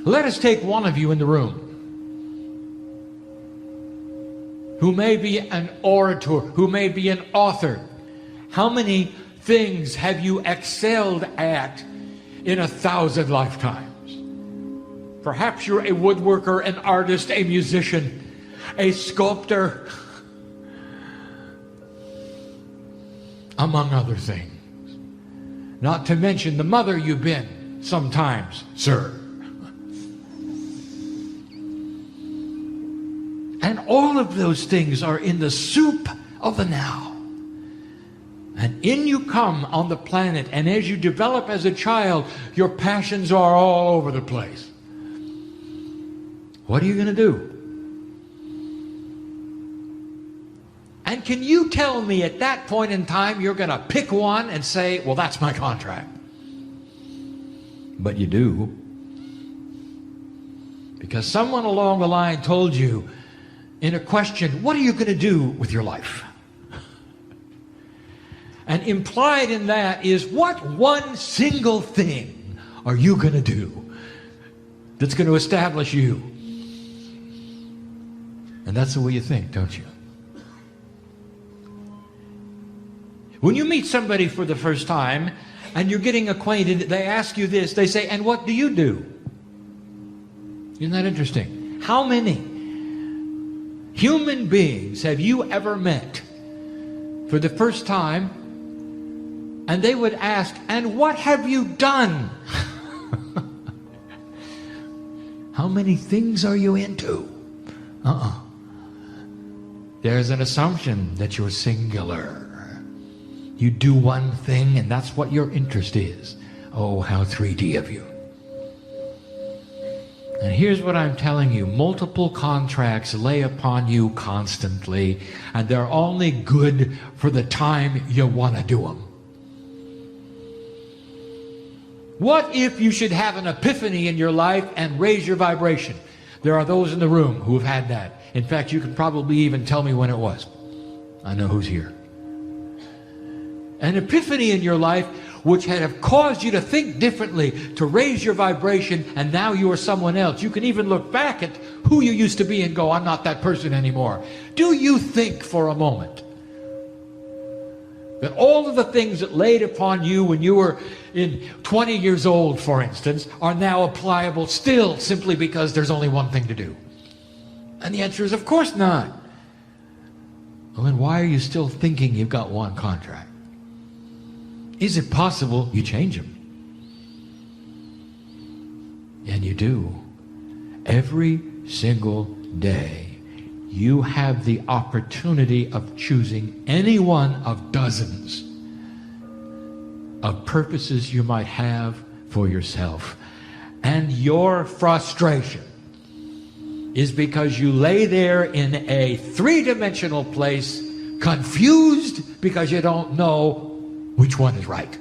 Let us take one of you in the room who may be an orator, who may be an author. How many things have you excelled at in 1,000 lifetimes? Perhaps you're a woodworker, an artist, a musician, a sculptor, among other things. Not to mention the mother you've been sometimes, sir. And all of those things are in the soup of the now. And in you come on the planet, and as you develop as a child, your passions are all over the place. What are you going to do? And can you tell me at that point in time you're going to pick one and say, well, that's my contract? But you do. Because someone along the line told you in a question, what are you going to do with your life? And implied in that is, what one single thing are you going to do that's going to establish you? And that's the way you think, don't you? When you meet somebody for the first time and you're getting acquainted, they ask you this. They say, and what do you do? Isn't that interesting? How many human beings have you ever met for the first time and they would ask, and what have you done? How many things are you into? There's an assumption that you're singular. You do one thing and that's what your interest is. Oh, how 3D of you. And here's what I'm telling you. Multiple contracts lay upon you constantly, and they're only good for the time you want to do them. What if you should have an epiphany in your life and raise your vibration? There are those in the room who have had that. In fact, you can probably even tell me when it was. I know who's here. An epiphany in your life which had have caused you to think differently, to raise your vibration, and now you are someone else. You can even look back at who you used to be and go, I'm not that person anymore. Do you think for a moment that all of the things that laid upon you when you were 20 years old, for instance, are now applicable still simply because there's only one thing to do? And the answer is, of course not. Well, then why are you still thinking you've got one contract? Is it possible you change them? And you do. Every single day, you have the opportunity of choosing any one of dozens of purposes you might have for yourself. And your frustration is because you lay there in a three-dimensional place, confused because you don't know which one is right.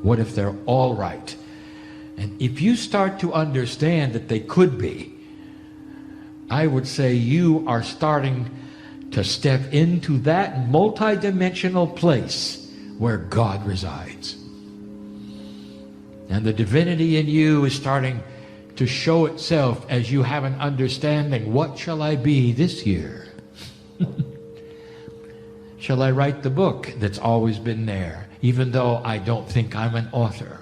What if they're all right? And if you start to understand that they could be, I would say you are starting to step into that multidimensional place where God resides. And the divinity in you is starting to show itself as you have an understanding. What shall I be this year? Shall I write the book that's always been there, even though I don't think I'm an author?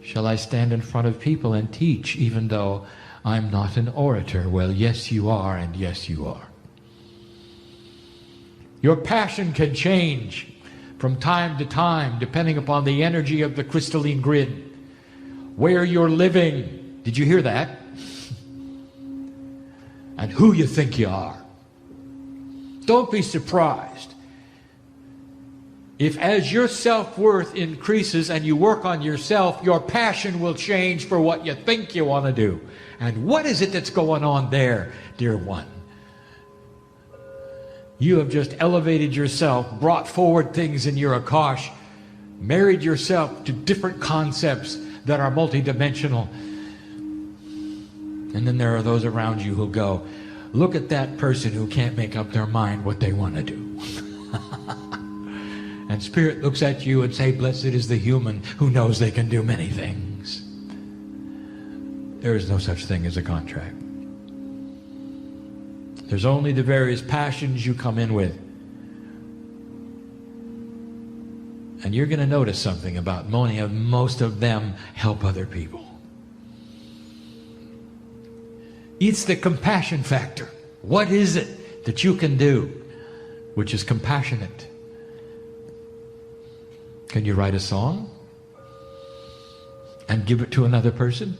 Shall I stand in front of people and teach, even though I'm not an orator? Well, yes, you are, and yes, you are. Your passion can change from time to time, depending upon the energy of the crystalline grid, where you're living. Did you hear that? And who you think you are. Don't be surprised if as your self-worth increases and you work on yourself, your passion will change for what you think you want to do. And what is it that's going on there, dear one? You have just elevated yourself, brought forward things in your Akash, married yourself to different concepts that are multidimensional. And then there are those around you who go, look at that person who can't make up their mind what they want to do. And Spirit looks at you and say, blessed is the human who knows they can do many things. There is no such thing as a contract. There's only the various passions you come in with. And you're going to notice something about most of them help other people. It's the compassion factor. What is it that you can do which is compassionate? Can you write a song and give it to another person?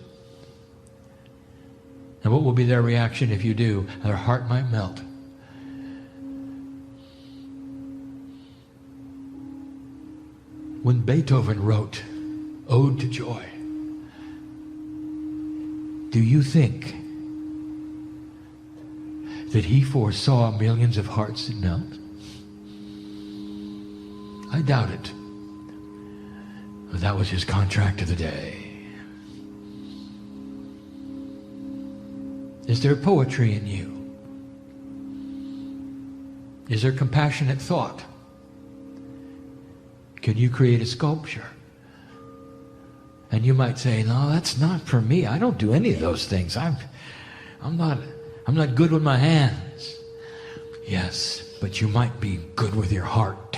And what will be their reaction if you do? Their heart might melt. When Beethoven wrote Ode to Joy, do you think that he foresaw millions of hearts that melt? I doubt it. But that was his contract of the day. Is there poetry in you? Is there compassionate thought? Can you create a sculpture? And you might say, no, that's not for me. I don't do any of those things. I'm not good with my hands. Yes, but you might be good with your heart.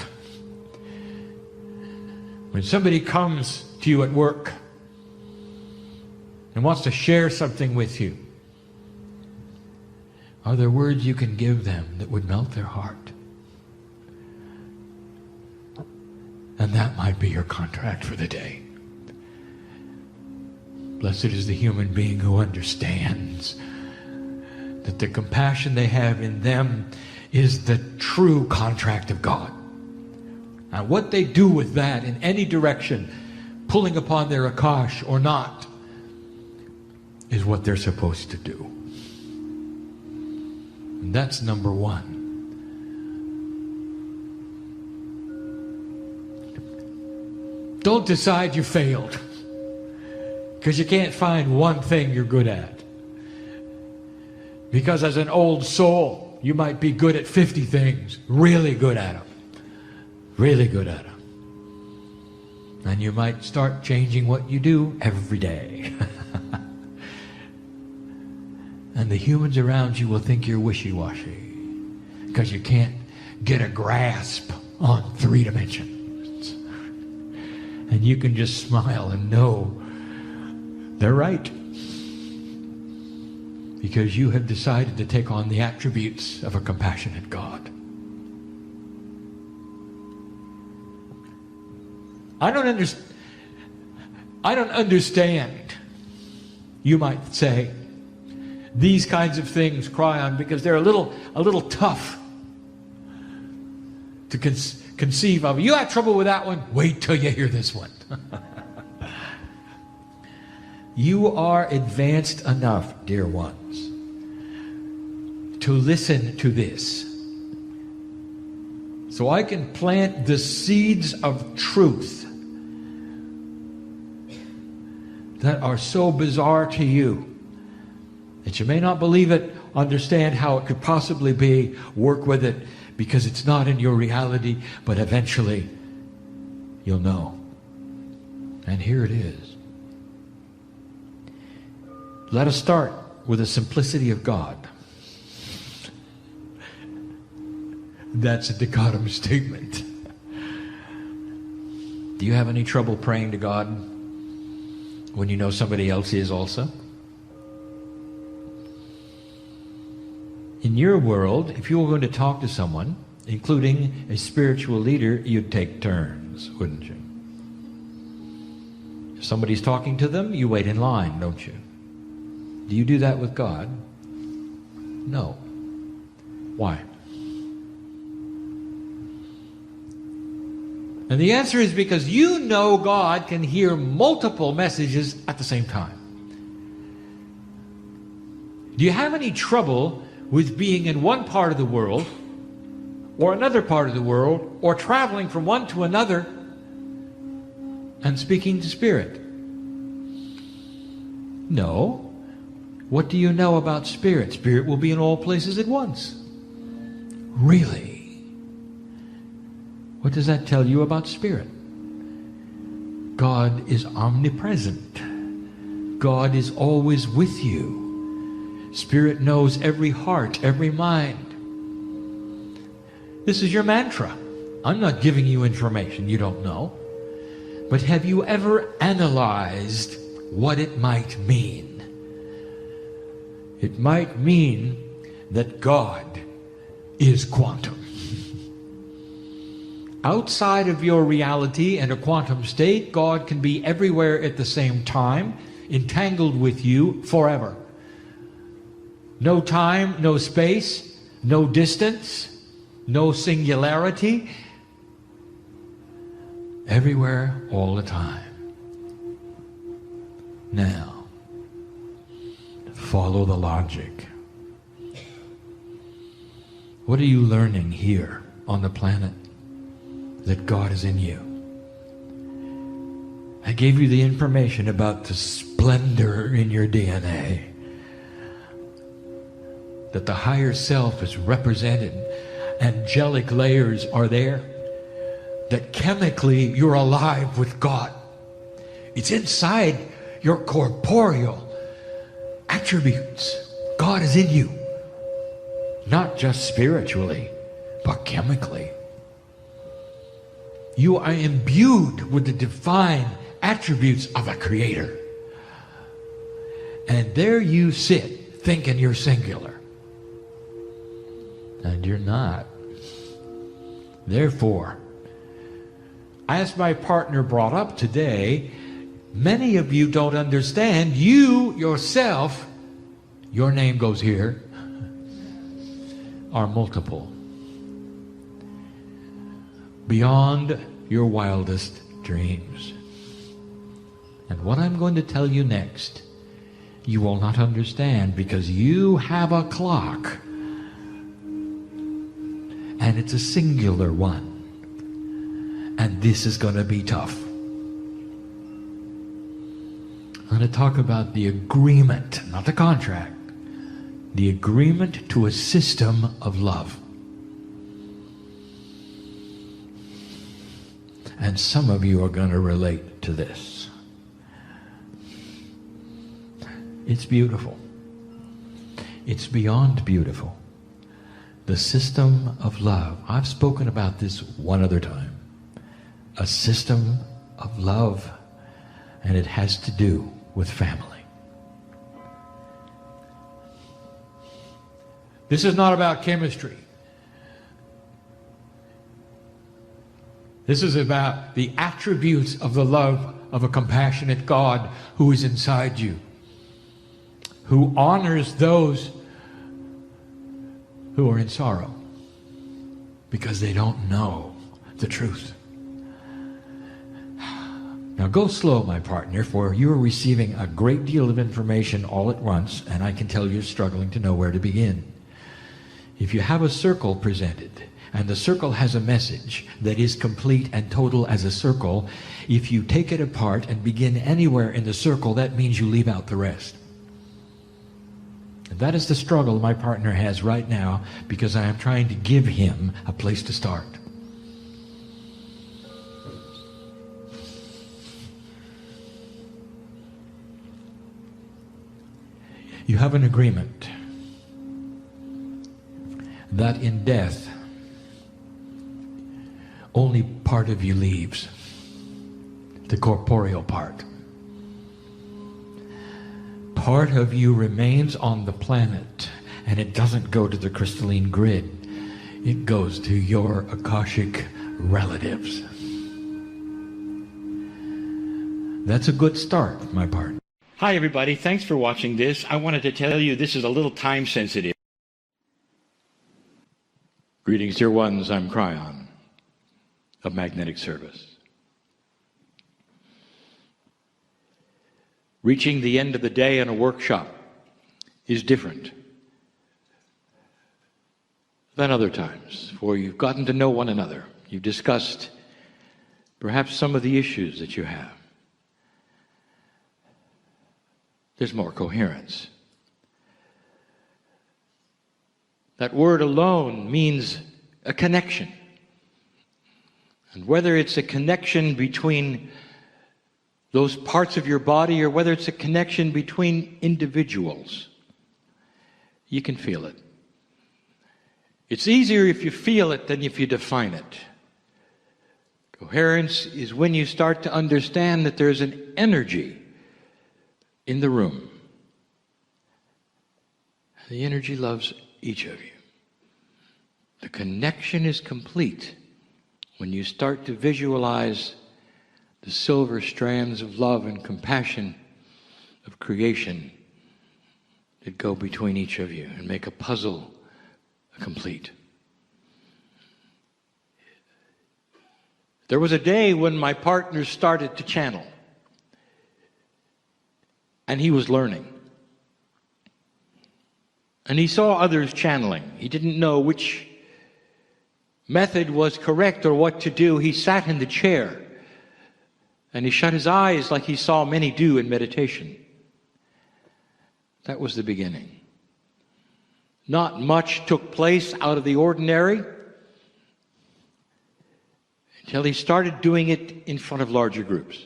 When somebody comes to you at work and wants to share something with you, are there words you can give them that would melt their heart? And that might be your contract for the day. Blessed is the human being who understands that the compassion they have in them is the true contract of God. Now, what they do with that in any direction, pulling upon their Akash or not, is what they're supposed to do. And that's number one. Don't decide you failed because you can't find one thing you're good at. Because as an old soul, you might be good at 50 things, really good at them. Really good at them. And you might start changing what you do every day. And the humans around you will think you're wishy-washy because you can't get a grasp on 3 dimensions. And you can just smile and know they're right. Because you have decided to take on the attributes of a compassionate God. I don't understand, you might say, these kinds of things, Kryon, because they're a little tough to conceive of. You had trouble with that one? Wait till you hear this one. You are advanced enough, dear ones, to listen to this. So I can plant the seeds of truth that are so bizarre to you That you may not believe it, understand how it could possibly be, work with it, because it's not in your reality, but eventually you'll know. And here it is. Let us start with the simplicity of God. That's a dichotomous statement. Do you have any trouble praying to God when you know somebody else is also? In your world, if you were going to talk to someone, including a spiritual leader, you'd take turns, wouldn't you? If somebody's talking to them, you wait in line, don't you? Do you do that with God? No. Why? And the answer is because you know God can hear multiple messages at the same time. Do you have any trouble with being in one part of the world or another part of the world or traveling from one to another and speaking to Spirit? No. What do you know about Spirit? Spirit will be in all places at once. Really? What does that tell you about Spirit? God is omnipresent. God is always with you. Spirit knows every heart, every mind. This is your mantra. I'm not giving you information you don't know. But have you ever analyzed what it might mean? It might mean that God is quantum. Outside of your reality and a quantum state, God can be everywhere at the same time, entangled with you forever. No time, no space, no distance, no singularity. Everywhere, all the time. Now, follow the logic. What are you learning here on the planet? That God is in you. I gave you the information about the splendor in your DNA. That the higher self is represented. Angelic layers are there. That chemically you're alive with God. It's inside your corporeal attributes. God is in you. Not just spiritually, but chemically. You are imbued with the divine attributes of a creator. And there you sit thinking you're singular. And you're not. Therefore, as my partner brought up today, many of you don't understand you yourself, your name goes here, are multiple. Beyond your wildest dreams. And what I'm going to tell you next, you will not understand because you have a clock. And it's a singular one. And this is going to be tough. I'm going to talk about the agreement, not the contract. The agreement to a system of love. And some of you are going to relate to this. It's beautiful. It's beyond beautiful. The system of love. I've spoken about this one other time. A system of love, and it has to do with family. This is not about chemistry. This is about the attributes of the love of a compassionate God who is inside you, who honors those who are in sorrow because they don't know the truth. Now go slow, my partner, for you are receiving a great deal of information all at once, and I can tell you're struggling to know where to begin. If you have a circle presented, and the circle has a message that is complete and total as a circle, if you take it apart and begin anywhere in the circle, that means you leave out the rest. And that is the struggle my partner has right now, because I am trying to give him a place to start. You have an agreement that in death, only part of you leaves, the corporeal part. Part of you remains on the planet, and it doesn't go to the crystalline grid. It goes to your Akashic relatives. That's a good start, my partner. Hi, everybody. Thanks for watching this. I wanted to tell you this is a little time sensitive. Greetings, dear ones. I'm Kryon of Magnetic Service. Reaching the end of the day in a workshop is different than other times, for you've gotten to know one another. You've discussed perhaps some of the issues that you have. There's more coherence. That word alone means a connection. And whether it's a connection between those parts of your body or whether it's a connection between individuals, you can feel it. It's easier if you feel it than if you define it. Coherence is when you start to understand that there's an energy in the room. The energy loves each of you. The connection is complete when you start to visualize the silver strands of love and compassion of creation that go between each of you and make a puzzle complete. There was a day when my partner started to channel, and he was learning. And he saw others channeling. He didn't know which method was correct or what to do. He sat in the chair and he shut his eyes like he saw many do in meditation. That was the beginning. Not much took place out of the ordinary until he started doing it in front of larger groups.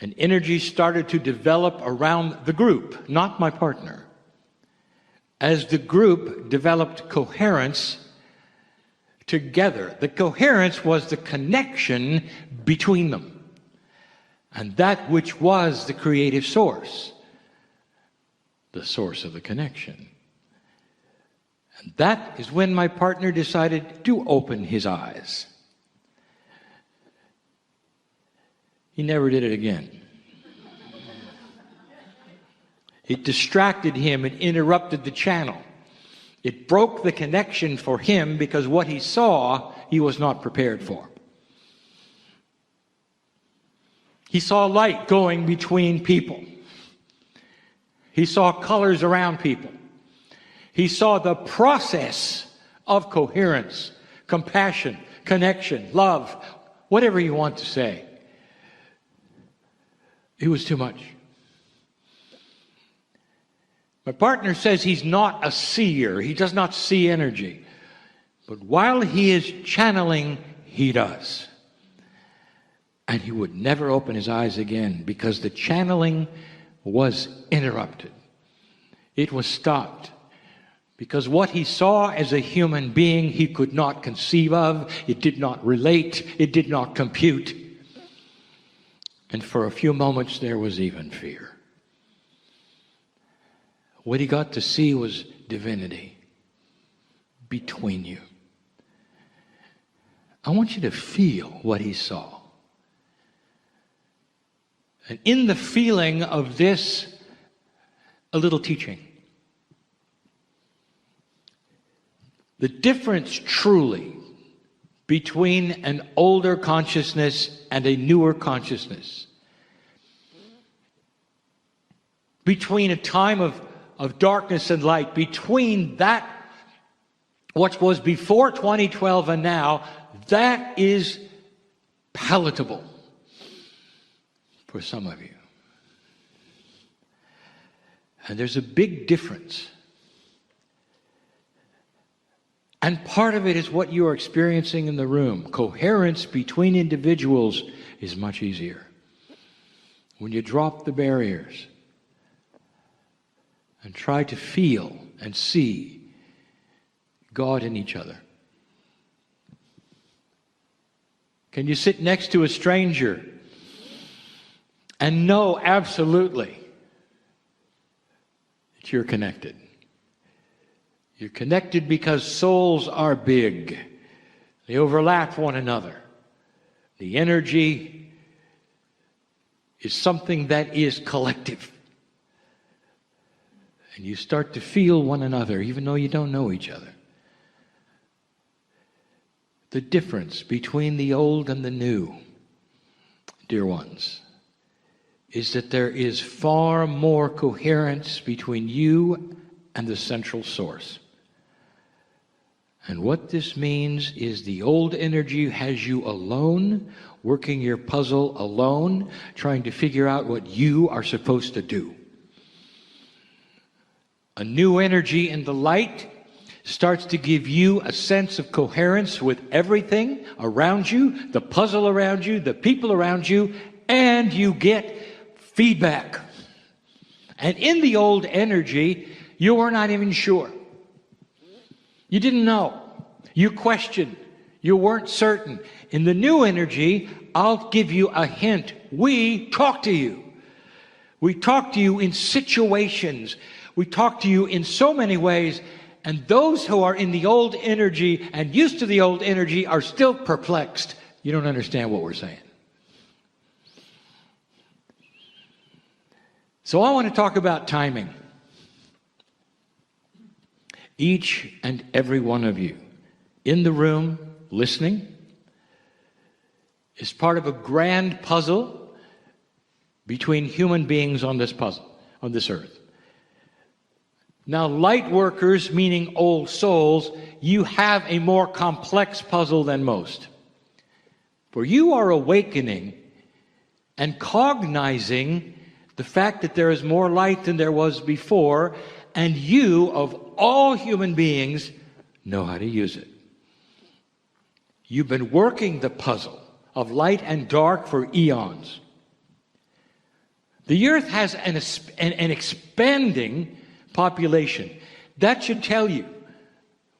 And energy started to develop around the group, not my partner. As the group developed coherence together, the coherence was the connection between them, and that which was the creative source, the source of the connection. And that is when my partner decided to open his eyes. He never did it again. It distracted him and interrupted the channel. It broke the connection for him because what he saw, he was not prepared for. He saw light going between people. He saw colors around people. He saw the process of coherence, compassion, connection, love, whatever you want to say. It was too much. My partner says he's not a seer. He does not see energy. But while he is channeling, he does. And he would never open his eyes again because the channeling was interrupted. It was stopped. Because what he saw as a human being, he could not conceive of. It did not relate. It did not compute. And for a few moments, there was even fear. What he got to see was divinity between you. I want you to feel what he saw. And in the feeling of this, a little teaching. The difference truly between an older consciousness and a newer consciousness, between a time of darkness and light, between that what was before 2012 and now, that is palatable for some of you. And there's a big difference. And part of it is what you are experiencing in the room. Coherence between individuals is much easier when you drop the barriers and try to feel and see God in each other. Can you sit next to a stranger and know absolutely that you're connected? You're connected because souls are big. They overlap one another. The energy is something that is collective. And you start to feel one another even though you don't know each other. The difference between the old and the new, dear ones, is that there is far more coherence between you and the central source. And what this means is the old energy has you alone, working your puzzle alone, trying to figure out what you are supposed to do. A new energy in the light starts to give you a sense of coherence with everything around you, the puzzle around you, the people around you, and you get feedback. And in the old energy, you were not even sure. You didn't know. You questioned. You weren't certain. In the new energy, I'll give you a hint. We talk to you. We talk to you in situations. We talk to you in so many ways. And those who are in the old energy and used to the old energy are still perplexed. You don't understand what we're saying. So I want to talk about timing. Each and every one of you in the room listening is part of a grand puzzle between human beings on this puzzle, on this earth. Now, light workers, meaning old souls, you have a more complex puzzle than most. For you are awakening and cognizing the fact that there is more light than there was before, and you, of all human beings, know how to use it. You've been working the puzzle of light and dark for eons. The earth has an expanding population. That should tell you,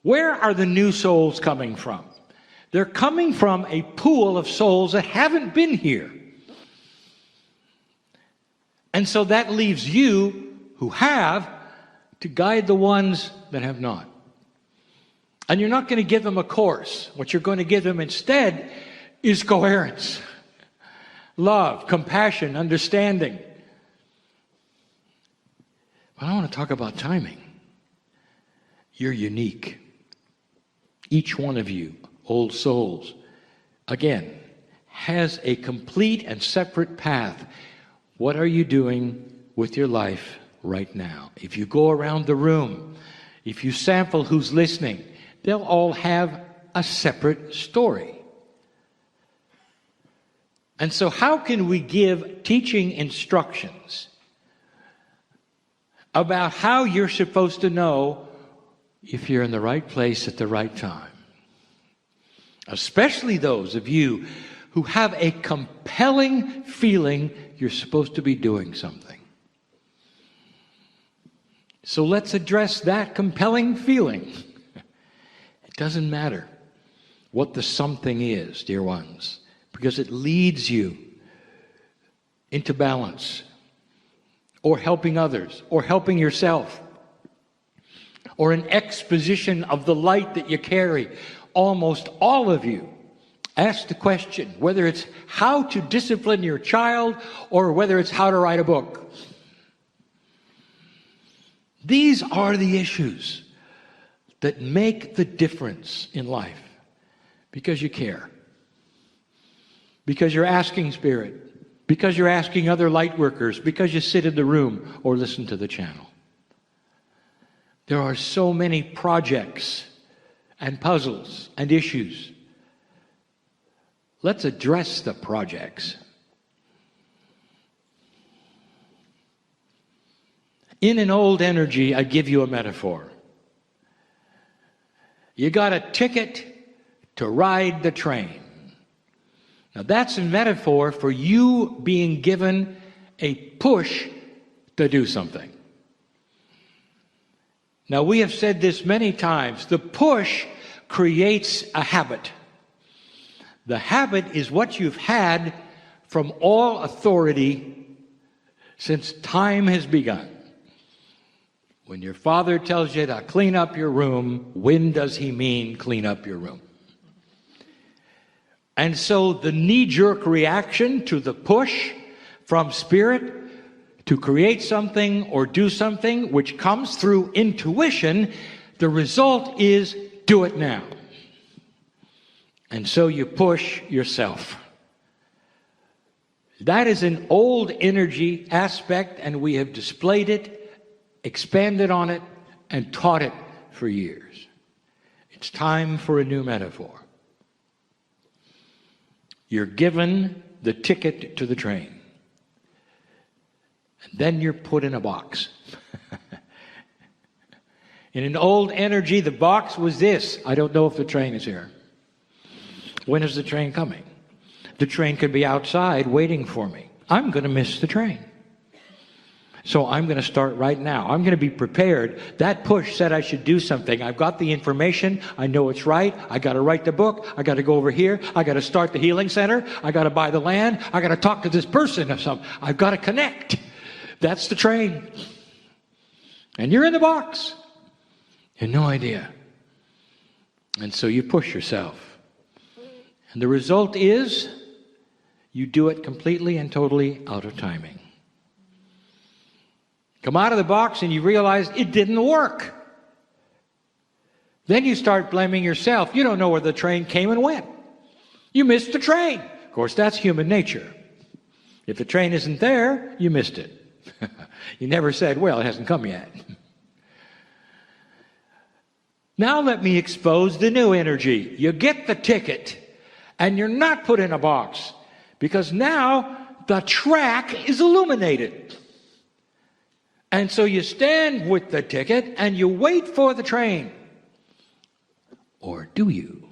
where are the new souls coming from? They're coming from a pool of souls that haven't been here. And so that leaves you, who have, to guide the ones that have not. And you're not going to give them a course. What you're going to give them instead is coherence, love, compassion, understanding. But I want to talk about timing. You're unique. Each one of you, old souls, again, has a complete and separate path. What are you doing with your life right now? If you go around the room, if you sample who's listening, they'll all have a separate story. And so how can we give teaching instructions about how you're supposed to know if you're in the right place at the right time? Especially those of you who have a compelling feeling you're supposed to be doing something. So let's address that compelling feeling. It doesn't matter what the something is, dear ones, because it leads you into balance, or helping others, or helping yourself, or an exposition of the light that you carry. Almost all of you ask the question, whether it's how to discipline your child or whether it's how to write a book. These are the issues that make the difference in life, because you care, because you're asking Spirit, because you're asking other light workers, because you sit in the room or listen to the channel. There are so many projects and puzzles and issues. Let's address the projects. In an old energy, I give you a metaphor. You got a ticket to ride the train. Now that's a metaphor for you being given a push to do something. Now we have said this many times. The push creates a habit. The habit is what you've had from all authority since time has begun. When your father tells you to clean up your room, when does he mean clean up your room? And so the knee-jerk reaction to the push from Spirit to create something or do something, which comes through intuition, the result is do it now. And so you push yourself. That is an old energy aspect, and we have displayed it, expanded on it, and taught it for years. It's time for a new metaphor. You're given the ticket to the train. And then you're put in a box. In an old energy, the box was this: I don't know if the train is here. When is the train coming? The train could be outside waiting for me. I'm going to miss the train. So I'm going to start right now. I'm going to be prepared. That push said I should do something. I've got the information. I know it's right. I got to write the book. I got to go over here. I got to start the healing center. I got to buy the land. I got to talk to this person or something. I've got to connect. That's the train. And you're in the box. You have no idea. And so you push yourself. And the result is you do it completely and totally out of timing. Come out of the box and you realize it didn't work. Then you start blaming yourself. You don't know where the train came and went. You missed the train. Of course, that's human nature. If the train isn't there, you missed it. You never said, well, it hasn't come yet. Now let me expose the new energy. You get the ticket and you're not put in a box because now the track is illuminated. And so you stand with the ticket and you wait for the train. Or do you?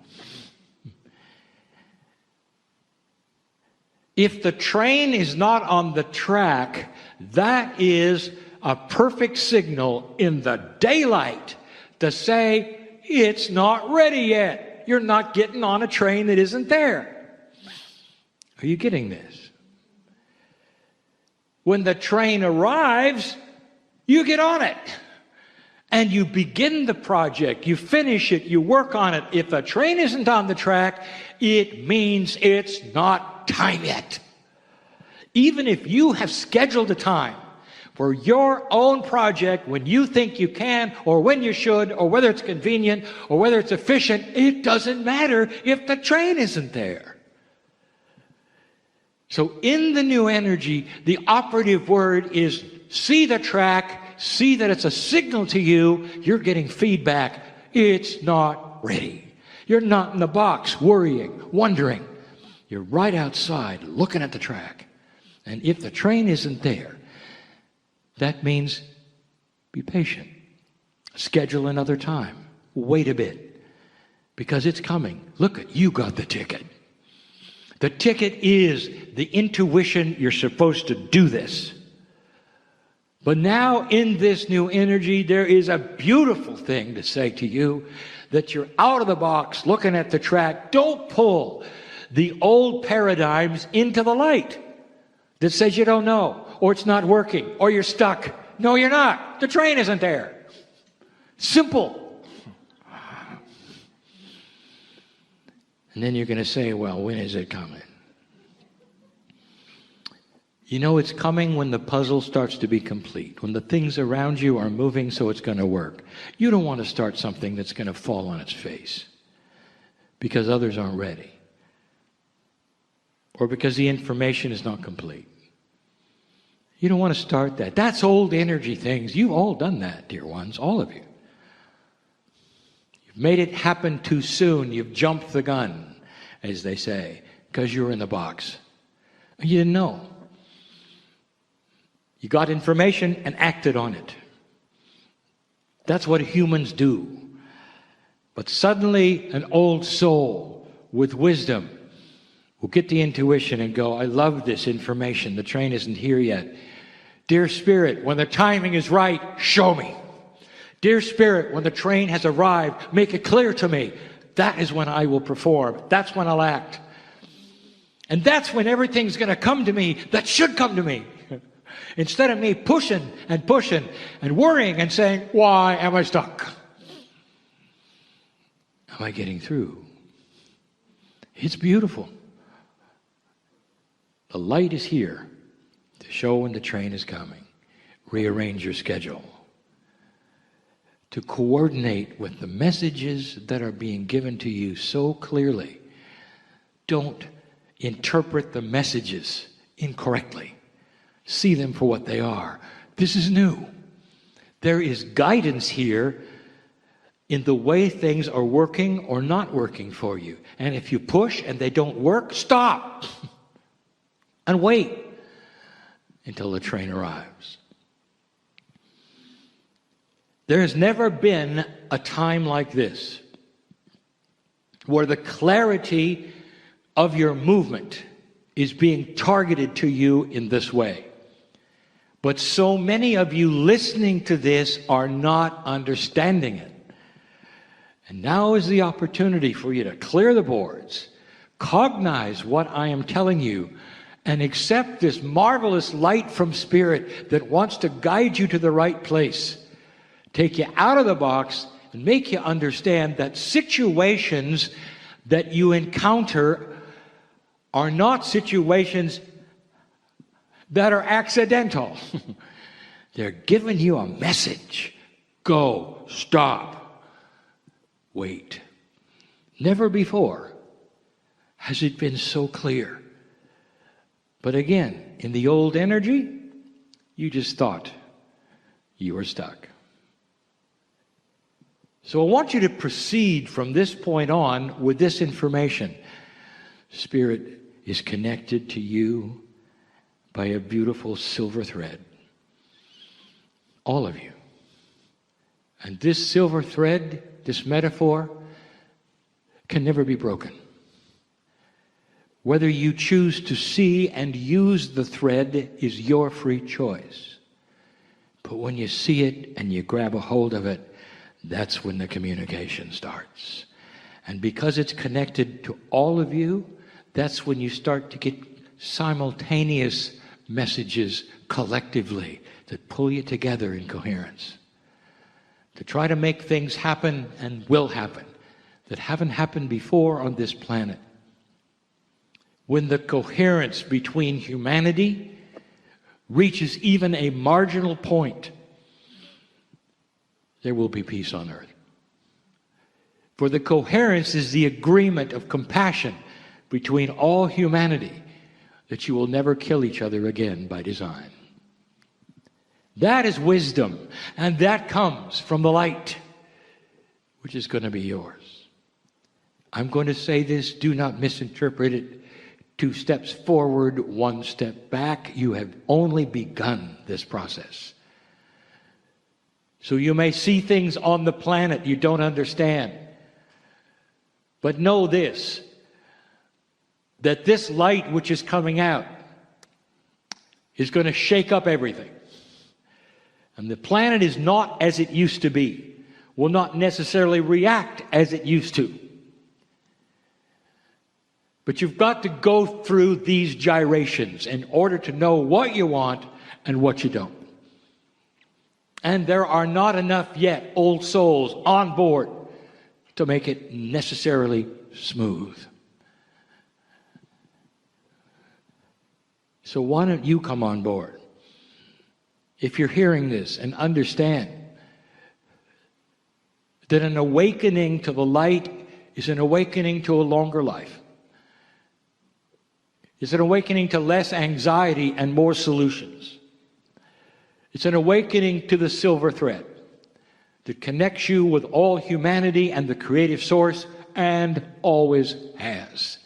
If the train is not on the track, that is a perfect signal in the daylight to say it's not ready yet. You're not getting on a train that isn't there. Are you getting this? When the train arrives, you get on it and you begin the project, you finish it, you work on it. If the train isn't on the track, it means it's not time yet. Even if you have scheduled a time for your own project when you think you can or when you should or whether it's convenient or whether it's efficient, it doesn't matter if the train isn't there. So in the new energy, the operative word is see the track, see that it's a signal to you. You're getting feedback. It's not ready. You're not in the box worrying, wondering. You're right outside looking at the track. And if the train isn't there, that means be patient. Schedule another time. Wait a bit. Because it's coming. Look, you got the ticket. The ticket is the intuition you're supposed to do this. But now in this new energy, there is a beautiful thing to say to you that you're out of the box looking at the track. Don't pull the old paradigms into the light that says you don't know, or it's not working, or you're stuck. No, you're not. The train isn't there. Simple. And then you're going to say, well, when is it coming? You know it's coming when the puzzle starts to be complete, when the things around you are moving so it's going to work. You don't want to start something that's going to fall on its face because others aren't ready or because the information is not complete. You don't want to start that. That's old energy things. You've all done that, dear ones, all of you. You've made it happen too soon. You've jumped the gun, as they say, because you're in the box. You didn't know. You got information and acted on it. That's what humans do. But suddenly an old soul with wisdom will get the intuition and go, I love this information. The train isn't here yet. Dear Spirit, when the timing is right, show me. Dear Spirit, when the train has arrived, make it clear to me. That is when I will perform. That's when I'll act. And that's when everything's going to come to me that should come to me. Instead of me pushing and worrying and saying, why am I stuck? Am I getting through? It's beautiful. The light is here to show when the train is coming. Rearrange your schedule to coordinate with the messages that are being given to you so clearly. Don't interpret the messages incorrectly. See them for what they are. This is new. There is guidance here in the way things are working or not working for you. And if you push and they don't work, stop and wait until the train arrives. There has never been a time like this where the clarity of your movement is being targeted to you in this way. But so many of you listening to this are not understanding it. And now is the opportunity for you to clear the boards, cognize what I am telling you, and accept this marvelous light from Spirit that wants to guide you to the right place, take you out of the box, and make you understand that situations that you encounter are not situations that are accidental. They're giving you a message. Go, stop, wait. Never before has it been so clear. But again, in the old energy, you just thought you were stuck. So I want you to proceed from this point on with this information. Spirit is connected to you by a beautiful silver thread. All of you. And this silver thread, this metaphor, can never be broken. Whether you choose to see and use the thread is your free choice. But when you see it and you grab a hold of it, that's when the communication starts. And because it's connected to all of you, that's when you start to get simultaneous messages collectively that pull you together in coherence. To try to make things happen and will happen that haven't happened before on this planet. When the coherence between humanity reaches even a marginal point, there will be peace on earth. For the coherence is the agreement of compassion between all humanity that you will never kill each other again by design. That is wisdom, and that comes from the light, which is going to be yours. I'm going to say this, do not misinterpret it. 2 steps forward, 1 step back. You have only begun this process. So you may see things on the planet you don't understand. But know this, that this light which is coming out is going to shake up everything. And the planet is not as it used to be, will not necessarily react as it used to. But you've got to go through these gyrations in order to know what you want and what you don't. And there are not enough yet old souls on board to make it necessarily smooth. So why don't you come on board? If you're hearing this and understand that an awakening to the light is an awakening to a longer life. It's an awakening to less anxiety and more solutions. It's an awakening to the silver thread that connects you with all humanity and the creative source, and always has.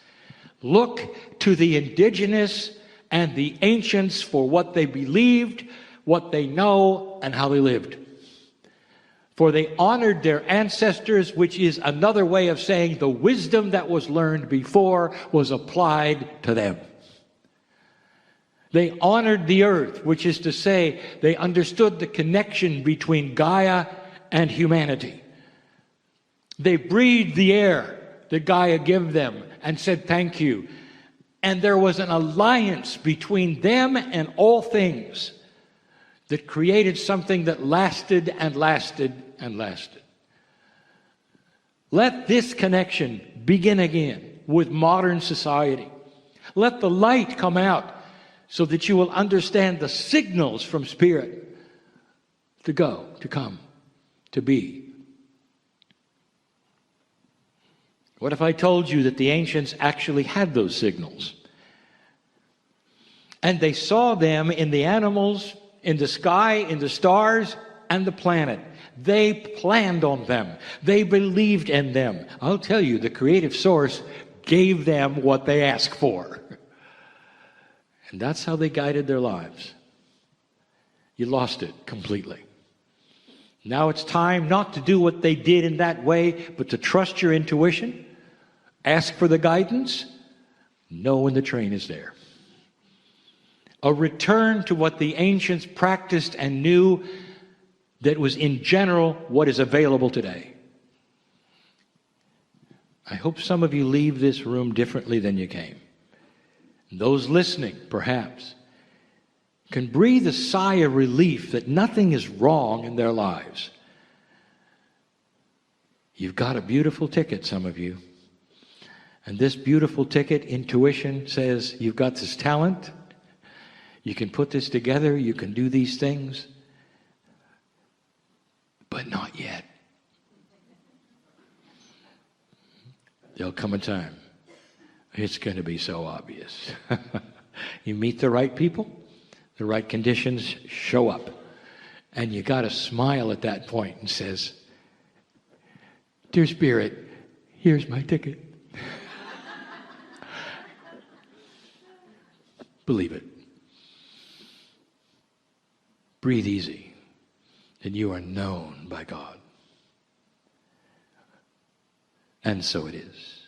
Look to the indigenous and the ancients for what they believed, what they know, and how they lived. For they honored their ancestors, which is another way of saying the wisdom that was learned before was applied to them. They honored the earth, which is to say they understood the connection between Gaia and humanity. They breathed the air that Gaia gave them and said thank you. And there was an alliance between them and all things that created something that lasted and lasted and lasted. Let this connection begin again with modern society. Let the light come out so that you will understand the signals from Spirit to go, to come, to be. What if I told you that the ancients actually had those signals? And they saw them in the animals, in the sky, in the stars, and the planet. They planned on them. They believed in them. I'll tell you, the creative source gave them what they asked for. And that's how they guided their lives. You lost it completely. Now it's time not to do what they did in that way, but to trust your intuition, ask for the guidance, know when the train is there. A return to what the ancients practiced and knew that was in general what is available today. I hope some of you leave this room differently than you came. Those listening, perhaps, can breathe a sigh of relief that nothing is wrong in their lives. You've got a beautiful ticket, some of you. And this beautiful ticket, intuition, says you've got this talent. You can put this together. You can do these things. But not yet. There'll come a time. It's going to be so obvious. You meet the right people, the right conditions show up. And you got to smile at that point and says, "Dear Spirit, here's my ticket." Believe it. Breathe easy, and you are known by God. And so it is.